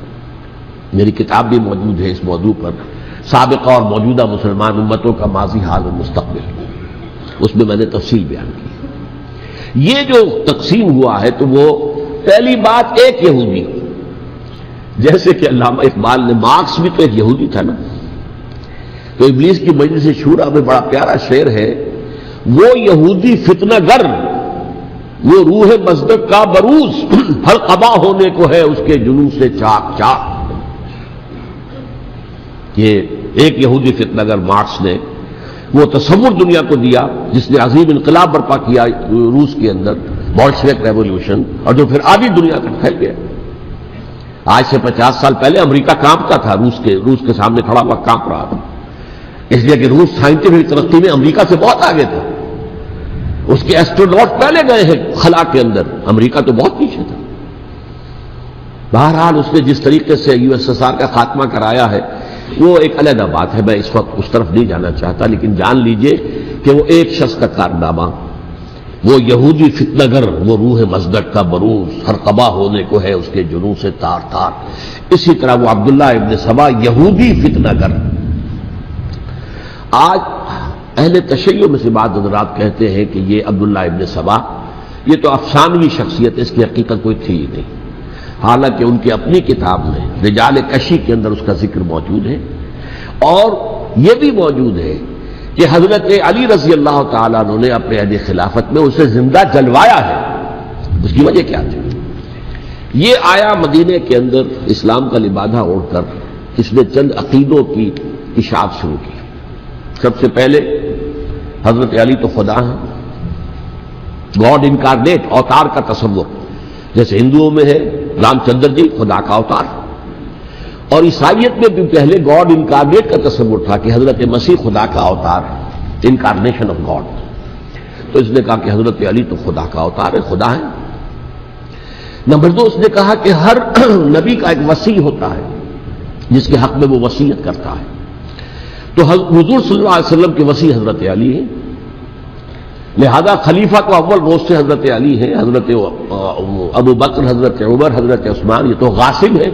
میری کتاب بھی موجود ہے اس موضوع پر، سابقہ اور موجودہ مسلمان امتوں کا ماضی، حال اور مستقبل، اس میں میں نے تفصیل بیان کی۔ یہ جو تقسیم ہوا ہے تو وہ پہلی بات ایک یہودی، جیسے کہ علامہ اقبال نے، مارکس بھی تو ایک یہودی تھا نا، تو ابلیس کی مجلس شورا میں بڑا پیارا شعر ہے، وہ یہودی فتنہ گر، وہ روح مصدق کا بروز، ہر قبا ہونے کو ہے اس کے جنون سے چاک چاک۔ یہ ایک یہودی فتنہ گر مارکس نے وہ تصور دنیا کو دیا جس نے عظیم انقلاب برپا کیا روس کے اندر، بولشوک ریولوشن، اور جو پھر آدھی دنیا تک پھیل گیا۔ آج سے 50 سال پہلے امریکہ کانپتا تھا، روس کے سامنے کھڑا ہوا کانپ رہا تھا، اس لیے کہ روس سائنٹیفک ترقی میں امریکہ سے بہت آگے تھا، اس کے ایسٹروناٹ پہلے گئے ہیں خلا کے اندر، امریکہ تو بہت پیچھے تھا۔ بہرحال اس نے جس طریقے سے USSR کا خاتمہ کرایا ہے وہ ایک علیحدہ بات ہے، میں اس وقت اس طرف نہیں جانا چاہتا، لیکن جان لیجئے کہ وہ ایک شخص کا کارنامہ، وہ یہودی فتنہ گر، وہ روح مصدق کا بروز، ہر قبا ہونے کو ہے اس کے جنون سے تار تار۔ اسی طرح وہ عبداللہ ابن سبا یہودی فتنہ گر۔ آج اہل تشیع میں سے بعض حضرات کہتے ہیں کہ یہ عبداللہ ابن سبا یہ تو افسانوی شخصیت ہے، اس کی حقیقت کوئی تھی ہی نہیں، حالانکہ ان کی اپنی کتاب میں رجال کشی کے اندر اس کا ذکر موجود ہے، اور یہ بھی موجود ہے کہ حضرت علی رضی اللہ تعالیٰ عنہ نے اپنے عہد خلافت میں اسے زندہ جلوایا ہے۔ اس کی وجہ کیا تھی؟ یہ آیا مدینے کے اندر اسلام کا لبادہ اوڑھ کر، اس نے چند عقیدوں کی اشاعت شروع کی۔ سب سے پہلے حضرت علی تو خدا ہیں، گاڈ انکارنیٹ، اوتار کا تصور، جیسے ہندوؤں میں ہے رام چندر جی خدا کا اوتار، اور عیسائیت میں بھی پہلے گاڈ انکارنیٹ کا تصور تھا کہ حضرت مسیح خدا کا اوتار ہے، انکارنیشن آف گاڈ۔ تو اس نے کہا کہ حضرت علی تو خدا کا اوتار ہے، خدا ہے۔ نمبر 2، اس نے کہا کہ ہر نبی کا ایک وصی ہوتا ہے جس کے حق میں وہ وصیت کرتا ہے، تو حضور صلی اللہ علیہ وسلم کے وصی حضرت علی ہیں، لہذا خلیفہ تو اول روز سے حضرت علی ہیں، حضرت ابو بکر، حضرت عمر، حضرت عثمان، یہ تو غاصب ہے،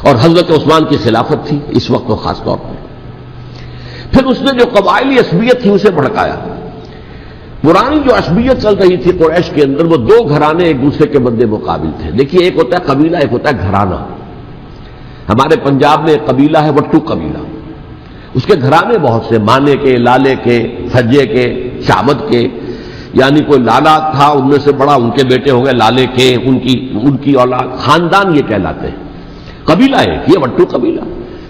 اور حضرت عثمان کی خلافت تھی اس وقت تو خاص طور پر۔ پھر اس نے جو قبائلی عصبیت تھی اسے بھڑکایا۔ پرانی جو عصبیت چل رہی تھی قریش کے اندر، وہ دو گھرانے ایک دوسرے کے مد مقابل تھے۔ دیکھیے، ایک ہوتا ہے قبیلہ، ایک ہوتا ہے گھرانہ۔ ہمارے پنجاب میں ایک قبیلہ ہے وٹو قبیلہ، اس کے گھرانے بہت سے، مانے کے، لالے کے، سجے کے، شامت کے، یعنی کوئی لالا تھا ان میں سے بڑا، ان کے بیٹے ہو گئے لالے کے، ان کی اولاد، خاندان یہ کہلاتے ہیں۔ قبیلہ ایک، یہ وٹو قبیلہ۔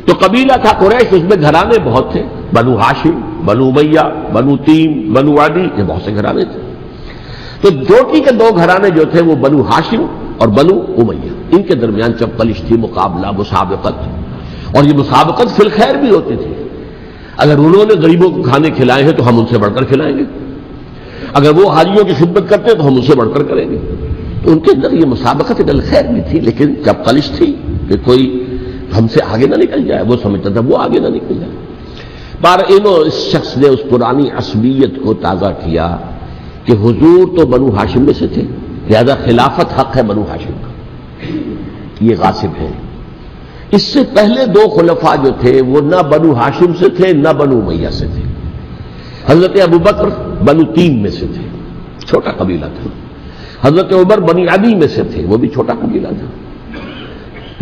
تو قبیلہ تھا قریش، اس میں گھرانے بہت تھے، بنو ہاشم، بنو امیہ، بنو تیم، بنو عدی، یہ بہت سے گھرانے تھے۔ تو چوٹی کے دو گھرانے جو تھے وہ بنو ہاشم اور بنو امیہ، ان کے درمیان چپقلش تھی، مقابلہ، مسابقت، اور یہ مسابقت فی الخیر بھی ہوتی تھی۔ اگر انہوں نے غریبوں کو کھانے کھلائے ہیں تو ہم ان سے بڑھ کر کھلائیں گے، اگر وہ حاجیوں کی خدمت کرتے ہیں تو ہم ان سے بڑھ کر کریں گے۔ تو ان کے اندر یہ مسابقت الخیر بھی تھی، لیکن چپقلش تھی کہ کوئی ہم سے آگے نہ نکل جائے، وہ سمجھتا تھا وہ آگے نہ نکل جائے۔ اس شخص نے اس پرانی عصبیت کو تازہ کیا کہ حضور تو بنو ہاشم میں سے تھے، لہذا خلافت حق ہے بنو ہاشم کا، یہ غاصب ہے۔ اس سے پہلے دو خلفاء جو تھے وہ نہ بنو ہاشم سے تھے نہ بنو امیہ سے تھے۔ حضرت ابو بکر بنو تیم میں سے تھے، چھوٹا قبیلہ تھا۔ حضرت عمر بنی عدی میں سے تھے، وہ بھی چھوٹا قبیلہ تھا۔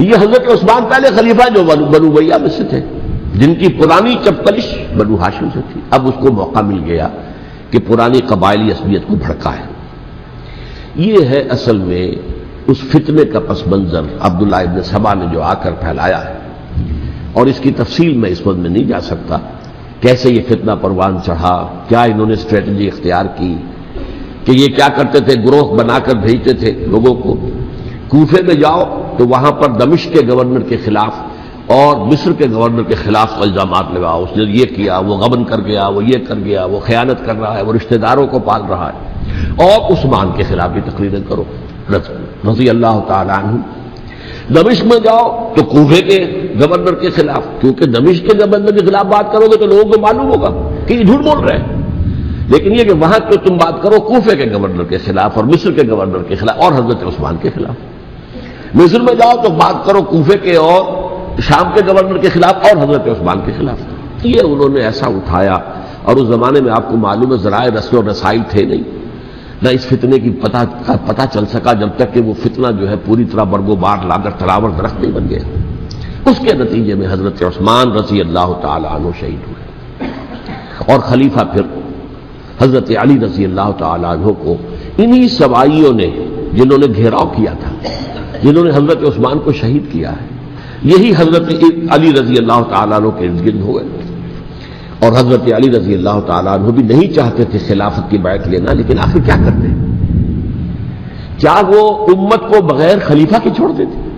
یہ حضرت عثمان پہلے خلیفہ جو بنو امیہ میں سے تھے، جن کی پرانی چپقلش بنو ہاشم سے تھی۔ اب اس کو موقع مل گیا کہ پرانی قبائلی عصبیت کو بھڑکائے۔ یہ ہے اصل میں اس فتنے کا پس منظر عبداللہ ابن سبا نے جو آ کر پھیلایا ہے، اور اس کی تفصیل میں اس وقت میں نہیں جا سکتا، کیسے یہ فتنہ پروان چڑھا، کیا انہوں نے اسٹریٹجی اختیار کی، کہ یہ کیا کرتے تھے، گروہ بنا کر بھیجتے تھے لوگوں کو، کوفے میں جاؤ تو وہاں پر دمشق کے گورنر کے خلاف اور مصر کے گورنر کے خلاف الزامات لگاؤ، اس نے یہ کیا، وہ غبن کر گیا، وہ یہ کر گیا، وہ خیانت کر رہا ہے، وہ رشتہ داروں کو پال رہا ہے، اور عثمان کے خلاف بھی تقریریں کرو رضی اللہ تعالی عنہ۔ دمشق میں جاؤ تو کوفے کے گورنر کے خلاف، کیونکہ دمشق کے گورنر کے خلاف بات کرو گے تو لوگوں کو معلوم ہوگا کہ یہ جھوٹ بول رہے ہیں، لیکن یہ کہ وہاں تو تم بات کرو کوفے کے گورنر کے خلاف اور مصر کے گورنر کے خلاف اور حضرت عثمان کے خلاف۔ مصر میں جاؤ تو بات کرو کوفے کے اور شام کے گورنر کے خلاف اور حضرت عثمان کے خلاف۔ یہ انہوں نے ایسا اٹھایا، اور اس زمانے میں آپ کو معلوم ہے ذرائع رسل و رسائل تھے نہیں، نہ اس فتنے کی پتہ چل سکا جب تک کہ وہ فتنہ جو ہے پوری طرح برگو بار لا کر تلاور درخت نہیں بن گیا۔ اس کے نتیجے میں حضرت عثمان رضی اللہ تعالی عنہ شہید ہوئے، اور خلیفہ پھر حضرت علی رضی اللہ تعالی عنہ کو انہی سوائیوں نے، جنہوں نے گھیراؤ کیا تھا، جنہوں نے حضرت عثمان کو شہید کیا ہے، یہی حضرت علی رضی اللہ تعالیٰ عنہ کے ارد گرد ہوئے۔ اور حضرت علی رضی اللہ تعالیٰ عنہ بھی نہیں چاہتے تھے خلافت کی بیعت لینا، لیکن آخر کیا کرتے؟ کیا وہ امت کو بغیر خلیفہ کے چھوڑ دیتے؟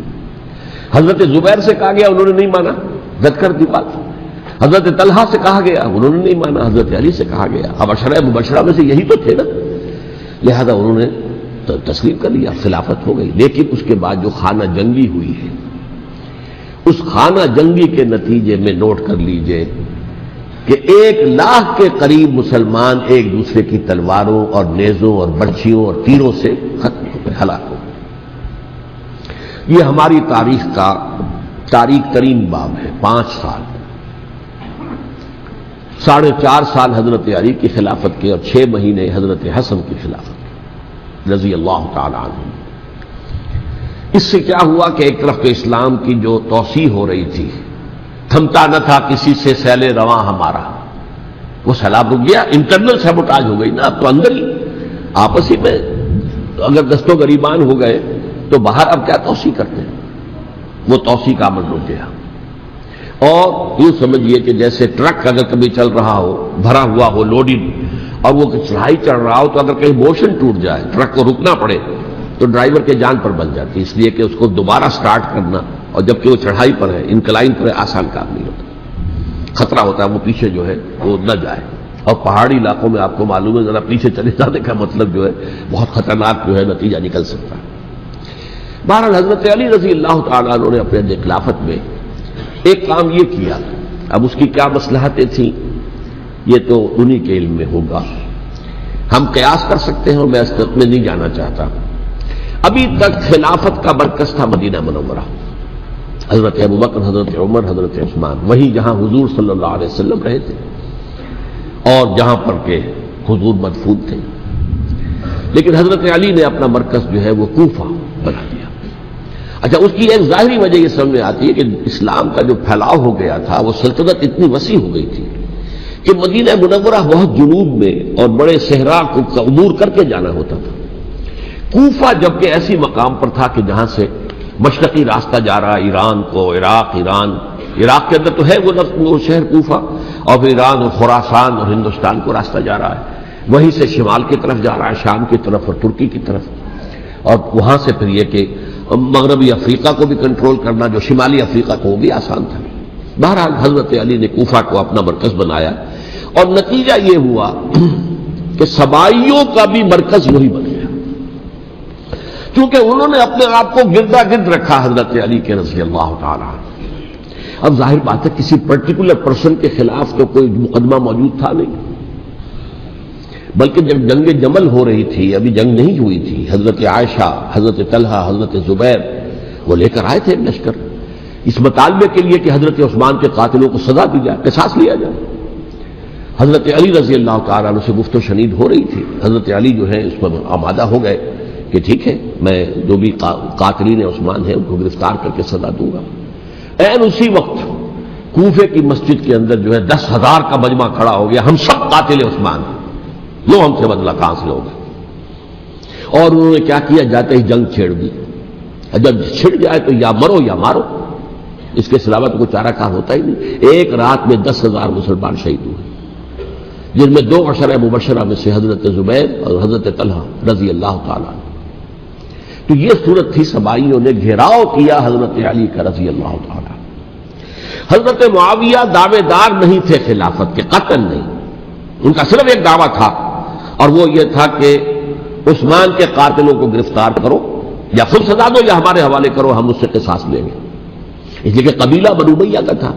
حضرت زبیر سے کہا گیا، انہوں نے نہیں مانا، رد کر دی بات۔ حضرت طلحہ سے کہا گیا، انہوں نے نہیں مانا، حضرت علی سے کہا گیا، اب عشرہ مبشرہ میں سے یہی تو تھے نا، لہذا انہوں نے تسلیم کر لیا، خلافت ہو گئی۔ لیکن اس کے بعد جو خانہ جنگی ہوئی ہے، اس خانہ جنگی کے نتیجے میں نوٹ کر لیجئے کہ 1,00,000 کے قریب مسلمان ایک دوسرے کی تلواروں اور نیزوں اور برچھیوں اور تیروں سے ختم ہو گئے، ہلاک ہو گئے۔ یہ ہماری تاریخ کا تاریخ ترین باب ہے۔ 5 سال، 4.5 سال حضرت علی کی خلافت کے، اور 6 مہینے حضرت حسن کی خلافت کے رضی اللہ تعالی عنہ۔ اس سے کیا ہوا کہ ایک طرف تو اسلام کی جو توسیع ہو رہی تھی، تھمتا نہ تھا کسی سے سیل رواں ہمارا، وہ سیلاب رک گیا، انٹرنل سیبوٹاج ہو گئی نا، اب تو اندر ہی آپس ہی میں اگر دست و گریبان ہو گئے تو باہر اب کیا توسیع کرتے ہیں، وہ توسیع کا عمل رک گیا۔ اور یوں سمجھیے کہ جیسے ٹرک اگر کبھی چل رہا ہو، بھرا ہوا ہو، لوڈنگ، اور وہ چڑھائی چڑھ رہا ہو، تو اگر کہیں موشن ٹوٹ جائے، ٹرک کو رکنا پڑے، تو ڈرائیور کے جان پر بن جاتی، اس لیے کہ اس کو دوبارہ سٹارٹ کرنا، اور جبکہ وہ چڑھائی پر ہے، انکلائن پر ہے، آسان کام نہیں ہوتا، خطرہ ہوتا ہے وہ پیچھے جو ہے وہ نہ جائے۔ اور پہاڑی علاقوں میں آپ کو معلوم ہے ذرا پیچھے چلے جانے کا مطلب جو ہے بہت خطرناک جو ہے نتیجہ نکل سکتا ہے۔ بہرحال حضرت علی رضی اللہ تعالیٰ عنہ نے اپنے خلافت میں ایک کام یہ کیا، اب اس کی کیا مصلحتیں تھیں یہ تو انہی کے علم میں ہوگا، ہم قیاس کر سکتے ہیں، اور میں اس میں نہیں جانا چاہتا۔ ابھی تک خلافت کا مرکز تھا مدینہ منورہ، حضرت ابوبکر، حضرت عمر، حضرت عثمان، وہی جہاں حضور صلی اللہ علیہ وسلم رہے تھے اور جہاں پر کہ حضور مدفون تھے۔ لیکن حضرت علی نے اپنا مرکز جو ہے وہ کوفہ بنا دیا۔ اچھا، اس کی ایک ظاہری وجہ یہ سمجھ میں آتی ہے کہ اسلام کا جو پھیلاؤ ہو گیا تھا، وہ سلطنت اتنی وسیع ہو گئی تھی کہ مدینہ منورہ بہت جنوب میں اور بڑے صحرا کو عبور کر کے جانا ہوتا تھا۔ کوفہ جبکہ ایسی مقام پر تھا کہ جہاں سے مشرقی راستہ جا رہا ایران کو، عراق کے اندر تو ہے وہ شہر کوفہ، اور پھر ایران اور خراسان اور ہندوستان کو راستہ جا رہا ہے، وہیں سے شمال کی طرف جا رہا ہے، شام کی طرف اور ترکی کی طرف، اور وہاں سے پھر یہ کہ مغربی افریقہ کو بھی کنٹرول کرنا، جو شمالی افریقہ کو وہ بھی آسان تھا۔ بہرحال حضرت علی نے کوفہ کو اپنا مرکز بنایا، اور نتیجہ یہ ہوا کہ سبائیوں کا بھی مرکز وہی بن گیا، کیونکہ انہوں نے اپنے آپ کو گردا گرد رکھا حضرت علی کے رضی اللہ تعالیٰ عنہ۔ اب ظاہر بات ہے کسی پرٹیکولر پرسن کے خلاف تو کوئی مقدمہ موجود تھا نہیں، بلکہ جب جنگ جمل ہو رہی تھی، ابھی جنگ نہیں ہوئی تھی، حضرت عائشہ، حضرت طلحہ، حضرت زبیر وہ لے کر آئے تھے لشکر اس مطالبے کے لیے کہ حضرت عثمان کے قاتلوں کو سزا دی جائے، قصاص لیا جائے۔ حضرت علی رضی اللہ تعالیٰ عنہ سے گفت و شنید ہو رہی تھی، حضرت علی جو ہے اس پر آمادہ ہو گئے کہ ٹھیک ہے، میں جو بھی قاتلین عثمان ہیں ان کو گرفتار کر کے سزا دوں گا۔ عین اسی وقت کوفے کی مسجد کے اندر جو ہے 10,000 کا مجمع کھڑا ہو گیا، ہم سب قاتل عثمان ہیں، لو ہم سے بدلہ کہاں سے ہوگا. اور انہوں نے کیا کیا؟ جاتے ہی جنگ چھیڑ دی. جب چھڑ جائے تو یا مرو یا مارو، اس کے سلاوہ تو کوئی چارہ کار ہوتا ہی نہیں. ایک رات میں 10,000 مسلمان شہید ہوئے، جن میں 2 عشرہ مبشرہ میں سے حضرت زبیر اور حضرت طلحہ رضی اللہ تعالیٰ عنہ. تو یہ صورت تھی سبائیوں نے گھیراؤ کیا حضرت علی کا رضی اللہ تعالیٰ. حضرت معاویہ دعوے دار نہیں تھے خلافت کے، قطعاً نہیں. ان کا صرف ایک دعویٰ تھا، اور وہ یہ تھا کہ عثمان کے قاتلوں کو گرفتار کرو، یا خود سزا دو یا ہمارے حوالے کرو، ہم اس سے قصاص لیں گے. اس لیے کہ قبیلہ بنو امیہ کا تھا،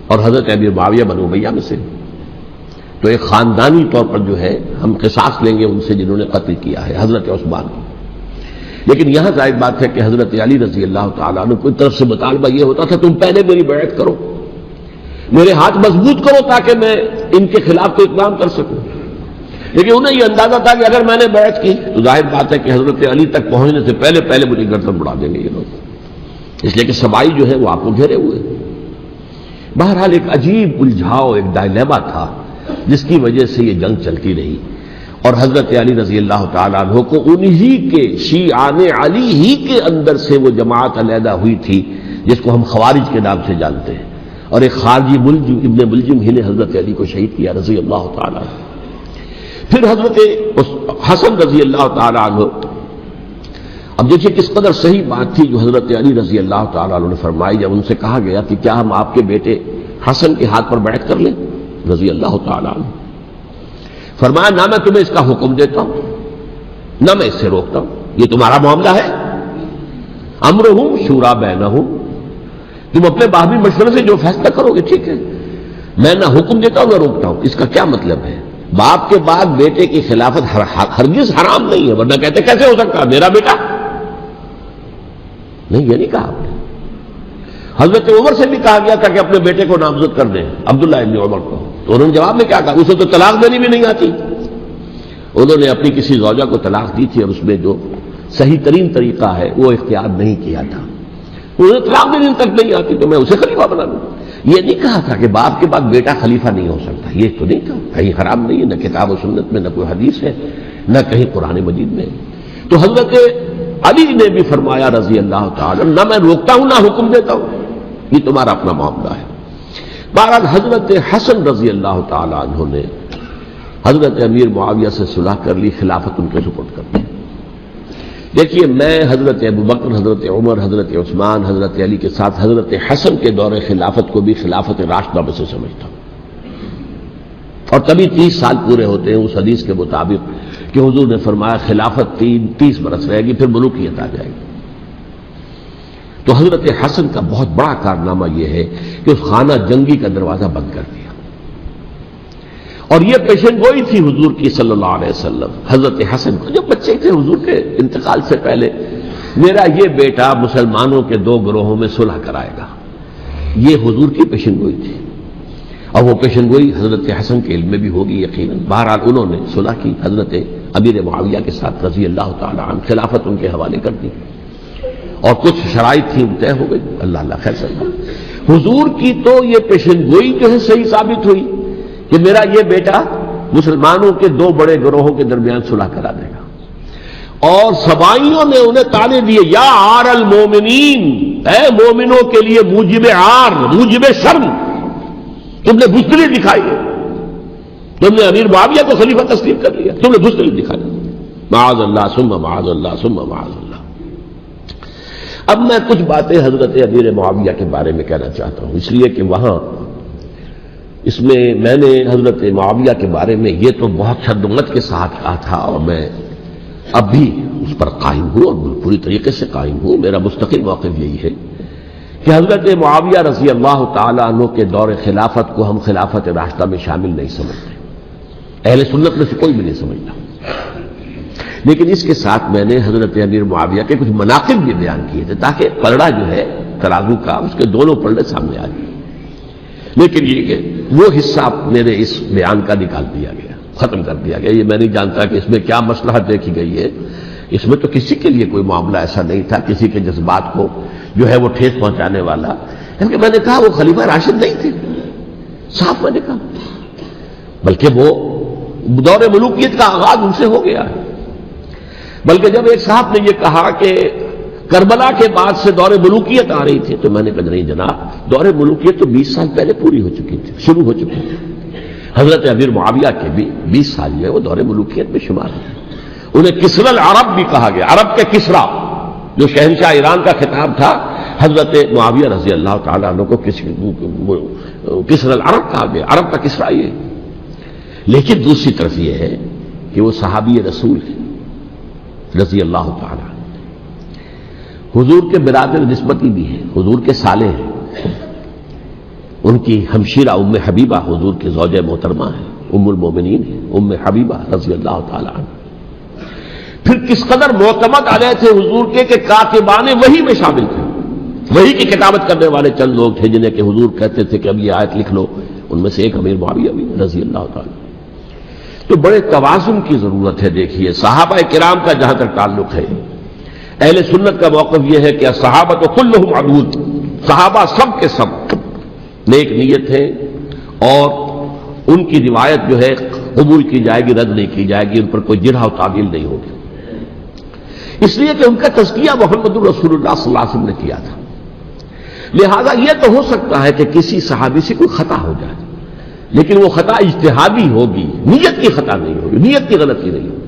اور حضرت امیر معاویہ بنو امیہ میں سے. تو ایک خاندانی طور پر جو ہے ہم قصاص لیں گے ان سے جنہوں نے قتل کیا ہے حضرت عثمان کو. لیکن یہاں ظاہر بات ہے کہ حضرت علی رضی اللہ تعالیٰ عنہ کی طرف سے مطالبہ یہ ہوتا تھا تم پہلے میری بیعت کرو، میرے ہاتھ مضبوط کرو تاکہ میں ان کے خلاف کوئی اقدام کر سکوں. لیکن انہیں یہ اندازہ تھا کہ اگر میں نے بیعت کی تو ظاہر بات ہے کہ حضرت علی تک پہنچنے سے پہلے مجھے گردن اڑا دیں گے یہ لوگ. اس لیے کہ سبائی جو ہے وہ آپ کو گھیرے ہوئے. بہرحال ایک عجیب الجھاؤ، ایک ڈائلیما تھا جس کی وجہ سے یہ جنگ چلتی رہی. اور حضرت علی رضی اللہ تعالیٰ عنہ کو انہی کے شیعان علی ہی کے اندر سے وہ جماعت علیحدہ ہوئی تھی جس کو ہم خوارج کے نام سے جانتے ہیں. اور ایک خارجی ملجم ابن ملجم ہی نے حضرت علی کو شہید کیا رضی اللہ تعالیٰ عنہ. پھر حضرت حسن رضی اللہ تعالیٰ عنہ، اب دیکھیے کس قدر صحیح بات تھی جو حضرت علی رضی اللہ تعالیٰ عنہ نے فرمائی جب ان سے کہا گیا کہ کیا ہم آپ کے بیٹے حسن کے ہاتھ پر بیعت کر لیں رضی اللہ تعالیٰ عنہ. فرمایا نہ میں تمہیں اس کا حکم دیتا ہوں نہ میں اس سے روکتا ہوں، یہ تمہارا معاملہ ہے. امرہم شورا بینہم، تم اپنے باہمی مشورے سے جو فیصلہ کرو گے ٹھیک ہے، میں نہ حکم دیتا ہوں نہ روکتا ہوں. اس کا کیا مطلب ہے؟ باپ کے بعد بیٹے کی خلافت ہرگز حرام نہیں ہے، ورنہ کہتے کیسے ہو سکتا میرا بیٹا؟ نہیں، یہ نہیں کہا آپ نے. حضرت عمر سے بھی کہا گیا تھا کہ اپنے بیٹے کو نامزد کر دیں عبداللہ ابن عمر کو، تو انہوں نے جواب میں کیا کہا؟ اسے تو طلاق دینی بھی نہیں آتی. انہوں نے اپنی کسی زوجہ کو طلاق دی تھی اور اس میں جو صحیح ترین طریقہ ہے وہ اختیار نہیں کیا تھا. انہیں طلاق دینے تک نہیں آتی تو میں اسے خلیفہ بنا دوں. یہ نہیں کہا تھا کہ باپ کے بعد بیٹا خلیفہ نہیں ہو سکتا، یہ تو نہیں تھا. کہیں حرام نہیں ہے، نہ کتاب و سنت میں، نہ کوئی حدیث ہے، نہ کہیں قرآن مجید میں. تو حضرت علی نے بھی فرمایا رضی اللہ تعالی نہ میں روکتا ہوں نہ حکم دیتا ہوں، یہ تمہارا اپنا معاملہ ہے. بہرحال حضرت حسن رضی اللہ تعالی عنہ نے حضرت امیر معاویہ سے صلح کر لی، خلافت ان کے سپرد کر دی. دیکھیے میں حضرت ابوبکر، حضرت عمر، حضرت عثمان، حضرت علی کے ساتھ حضرت حسن کے دور خلافت کو بھی خلافت راشدہ میں سے سمجھتا ہوں. اور تبھی 30 سال پورے ہوتے ہیں اس حدیث کے مطابق کہ حضور نے فرمایا خلافت 30 برس رہے گی پھر ملوکیت آ جائے گی. تو حضرت حسن کا بہت بڑا کارنامہ یہ ہے کہ اس خانہ جنگی کا دروازہ بند کر دیا. اور یہ پیشن گوئی تھی حضور کی صلی اللہ علیہ وسلم حضرت حسن کو جب بچے تھے حضور کے انتقال سے پہلے، میرا یہ بیٹا مسلمانوں کے 2 گروہوں میں صلح کرائے گا. یہ حضور کی پیشن گوئی تھی، اور وہ پیشن گوئی حضرت حسن کے علم میں بھی ہوگی یقیناً. بہرحال انہوں نے صلح کی حضرت امیر معاویہ کے ساتھ رضی اللہ تعالی عنہ، خلافت ان کے حوالے کر دی، اور کچھ شرائط تھی طے ہو گئی. اللہ خیر سکتا. حضور کی تو یہ پیشن گوئی جو ہے صحیح ثابت ہوئی کہ میرا یہ بیٹا مسلمانوں کے 2 بڑے گروہوں کے درمیان صلح کرا دے گا. اور سبائیوں نے انہیں تعلیم دیے یا عار المومنین، اے مومنوں کے لیے موجب عار، موجب شرم تم نے بزدلی دکھائی ہے، تم نے امیر معاویہ کو خلیفہ تسلیم کر لیا، تم نے بزدلی دکھائی. معاذ اللہ ثم معاذ اللہ ثم معاذ اللہ. اب میں کچھ باتیں حضرت امیر معاویہ کے بارے میں کہنا چاہتا ہوں، اس لیے کہ وہاں اس میں نے حضرت معاویہ کے بارے میں یہ تو بہت شدت کے ساتھ کہا تھا، اور میں اب بھی اس پر قائم ہوں اور پوری طریقے سے قائم ہوں. میرا مستقل موقف یہی ہے کہ حضرت معاویہ رضی اللہ تعالی عنہ کے دور خلافت کو ہم خلافت راشدہ میں شامل نہیں سمجھتے، اہل سنت میں سے کوئی بھی نہیں سمجھتا. لیکن اس کے ساتھ میں نے حضرت امیر معاویہ کے کچھ مناقب بھی بیان کیے تھے تاکہ پلڑا جو ہے ترازو کا اس کے دونوں پلڑے سامنے آ جائیں. لیکن یہ کہ وہ حصہ میرے اس بیان کا نکال دیا گیا، ختم کر دیا گیا. یہ میں نہیں جانتا کہ اس میں کیا مصلحت دیکھی گئی ہے. اس میں تو کسی کے لیے کوئی معاملہ ایسا نہیں تھا کسی کے جذبات کو جو ہے وہ ٹھیس پہنچانے والا. کیونکہ میں نے کہا وہ خلیفہ راشد نہیں تھے، صاف میں نے کہا، بلکہ وہ دور ملوکیت کا آغاز ان سے ہو گیا ہے۔ بلکہ جب ایک صاحب نے یہ کہا کہ کربلا کے بعد سے دور ملوکیت آ رہی تھی، تو میں نے کہا نہیں جناب، دور ملوکیت تو 20 سال پہلے پوری ہو چکی تھی، شروع ہو چکی تھی۔ حضرت امیر معاویہ کے بھی 20 سال جو ہے وہ دور ملوکیت میں شمار ہے۔ انہیں کسرا العرب بھی کہا گیا، عرب کے کسرا، جو شہنشاہ ایران کا خطاب تھا، حضرت معاویہ رضی اللہ تعالیٰ عنہ کو کسرا العرب کہا گیا، عرب کا کسرا یہ۔ لیکن دوسری طرف یہ ہے کہ وہ صحابی رسول ہے رضی اللہ تعالیٰ عنہ، حضور کے برادر نسبتی بھی ہیں، حضور کے سالے ہیں، ان کی ہمشیرہ ام حبیبہ حضور کی زوجہ محترمہ ہے، ام المومنین ہے ام حبیبہ رضی اللہ تعالیٰ عنہ۔ پھر کس قدر معتمد علیہ تھے حضور کے کہ کاتبان وحی میں شامل تھے، وحی کی کتابت کرنے والے چند لوگ تھے جنہیں کہ حضور کہتے تھے کہ اب یہ آیت لکھ لو، ان میں سے ایک امیر معاویہ بھی رضی اللہ تعالیٰ۔ تو بڑے توازن کی ضرورت ہے۔ دیکھیے صحابہ کرام کا جہاں تک تعلق ہے، اہل سنت کا موقف یہ ہے کہ صحابہ تو کلہم عدول، صحابہ سب کے سب نیک نیت ہیں، اور ان کی روایت جو ہے قبول کی جائے گی، رد نہیں کی جائے گی، ان پر کوئی جرح و تعدیل نہیں ہوگی، اس لیے کہ ان کا تزکیہ محمد الرسول اللہ صلی اللہ علیہ وسلم نے کیا تھا۔ لہذا یہ تو ہو سکتا ہے کہ کسی صحابی سے کوئی خطا ہو جائے، لیکن وہ خطا اجتہادی ہوگی، نیت کی خطا نہیں ہوگی، نیت کی غلطی نہیں ہوگی۔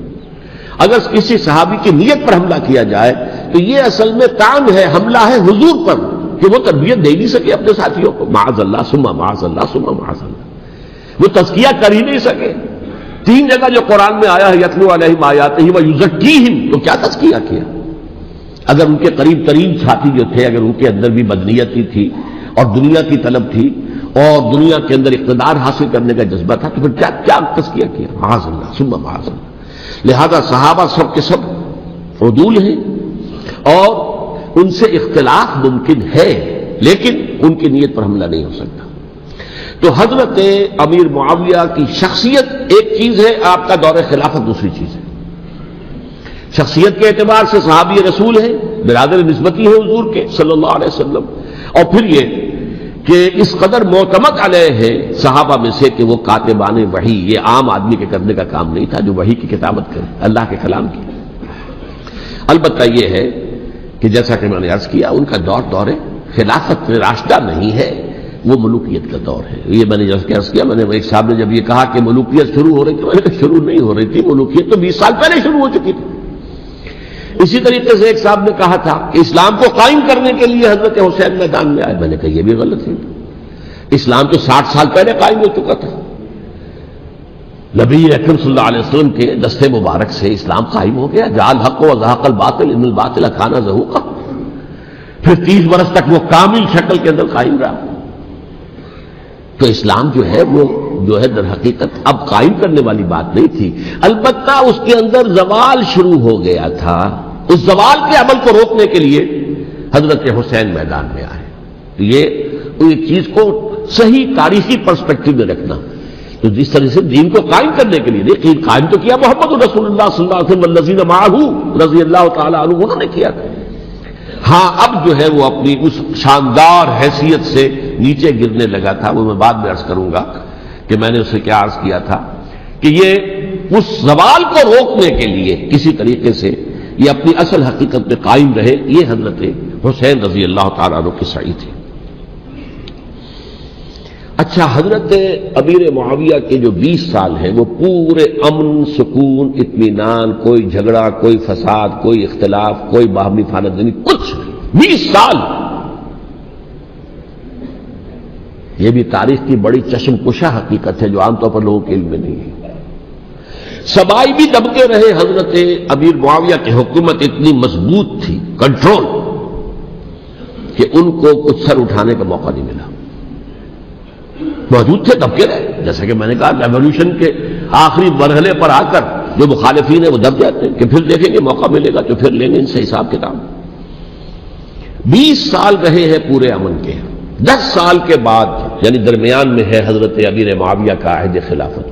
اگر کسی صحابی کی نیت پر حملہ کیا جائے تو یہ اصل میں طعن ہے، حملہ ہے حضور پر کہ وہ تربیت دے نہیں سکے اپنے ساتھیوں کو، معاذ اللہ ثم معاذ اللہ ثم معاذ اللہ، وہ تزکیہ کر ہی نہیں سکے۔ 3 جگہ جو قرآن میں آیا ہے یتلو علیہم آیاتہ ویزکیہم، تو کیا تزکیہ کیا؟ اگر ان کے قریب ترین ساتھی جو تھے، اگر ان کے اندر بھی بدنیتی تھی اور دنیا کی طلب تھی اور دنیا کے اندر اقتدار حاصل کرنے کا جذبہ تھا، تو پھر کیا تزکیہ کیا؟ معاذ اللہ ثم معاذ اللہ۔ لہذا صحابہ سب کے سب عدول ہیں اور ان سے اختلاف ممکن ہے، لیکن ان کی نیت پر حملہ نہیں ہو سکتا۔ تو حضرت امیر معاویہ کی شخصیت ایک چیز ہے، آپ کا دور خلافت دوسری چیز ہے۔ شخصیت کے اعتبار سے صحابی رسول ہیں، برادر نسبتی ہیں حضور کے صلی اللہ علیہ وسلم، اور پھر یہ کہ اس قدر معتمد علیہ ہے صحابہ میں سے کہ وہ کاتبان وحی، یہ عام آدمی کے کرنے کا کام نہیں تھا جو وحی کی کتابت کرے، اللہ کے کلام کی۔ البتہ یہ ہے کہ جیسا کہ میں نے عرض کیا، ان کا دور خلافت راشدہ نہیں ہے، وہ ملوکیت کا دور ہے۔ یہ میں نے جیسا کہ عرض کیا، میں نے ایک صاحب نے جب یہ کہا کہ ملوکیت شروع ہو رہی تھی، میں نے کہا شروع نہیں ہو رہی تھی، ملوکیت تو 20 سال پہلے شروع ہو چکی تھی۔ اسی طریقے سے ایک صاحب نے کہا تھا کہ اسلام کو قائم کرنے کے لیے حضرت حسین میدان میں آئے، میں نے کہا یہ بھی غلط ہے، اسلام تو 60 سال پہلے قائم ہو چکا تھا، نبی اکرم صلی اللہ علیہ وسلم کے دستے مبارک سے اسلام قائم ہو گیا، جاء الحق وزهق الباطل ان الباطل کان زهوقا، پھر 30 برس تک وہ کامل شکل کے اندر قائم رہا۔ تو اسلام جو ہے وہ در حقیقت اب قائم کرنے والی بات نہیں تھی، البتہ اس کے اندر زوال شروع ہو گیا تھا، اس زوال کے عمل کو روکنے کے لیے حضرت حسین میدان میں آئے۔ تو یہ چیز کو صحیح تاریخی پرسپیکٹو میں رکھنا، تو جس طرح سے دین کو قائم کرنے کے لیے دیکھیں، قائم تو کیا محمد رسول اللہ صلی اللہ علیہ وسلم والذین معہ رضی اللہ تعالی عنہ، انہوں نے کیا تھا۔ ہاں اب جو ہے وہ اپنی اس شاندار حیثیت سے نیچے گرنے لگا تھا، وہ میں بعد میں عرض کروں گا کہ میں نے اسے کیا عرض کیا تھا کہ یہ اس زوال کو روکنے کے لیے کسی طریقے سے یہ اپنی اصل حقیقت میں قائم رہے، یہ حضرت حسین رضی اللہ تعالیٰ عنہ کی سعی تھی۔ اچھا، حضرت امیر معاویہ کے جو 20 سال ہیں وہ پورے امن، سکون، اطمینان، کوئی جھگڑا، کوئی فساد، کوئی اختلاف، کوئی باہمی خانہ جنی، کچھ 20 سال، یہ بھی تاریخ کی بڑی چشم کشا حقیقت ہے جو عام طور پر لوگوں کے علم میں نہیں ہے۔ سبائی بھی دبکے رہے، حضرت امیر معاویہ کی حکومت اتنی مضبوط تھی، کنٹرول، کہ ان کو کچھ سر اٹھانے کا موقع نہیں ملا، موجود تھے دبکے رہے۔ جیسا کہ میں نے کہا، ریولوشن کے آخری مرحلے پر آ کر جو مخالفین ہیں وہ دب جاتے ہیں کہ پھر دیکھیں گے موقع ملے گا تو پھر لیں گے ان سے حساب کتاب۔ 20 سال رہے ہیں پورے امن کے، 10 سال کے بعد یعنی درمیان میں ہے حضرت امیر معاویہ کا عہد خلافت۔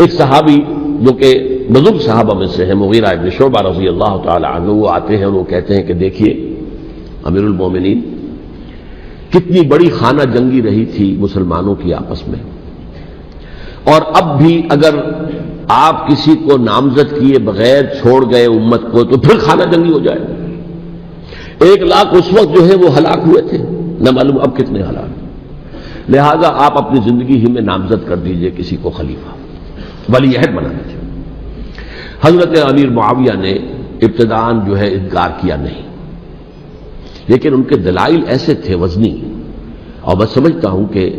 ایک صحابی جو کہ بزرگ صحابہ میں سے ہے، مغیرہ ابن شعبہ رضی اللہ تعالی عنہ، وہ آتے ہیں اور وہ کہتے ہیں کہ دیکھیے امیر المومنین، کتنی بڑی خانہ جنگی رہی تھی مسلمانوں کی آپس میں، اور اب بھی اگر آپ کسی کو نامزد کیے بغیر چھوڑ گئے امت کو تو پھر خانہ جنگی ہو جائے. 1 لاکھ اس وقت جو ہے وہ ہلاک ہوئے تھے، نہ معلوم اب کتنے ہلاک. لہذا آپ اپنی زندگی ہی میں نامزد کر دیجئے کسی کو خلیفہ، ولی عہد بنا دیجئے. حضرت امیر معاویہ نے ابتداءً جو ہے انکار کیا نہیں، لیکن ان کے دلائل ایسے تھے وزنی، اور میں سمجھتا ہوں کہ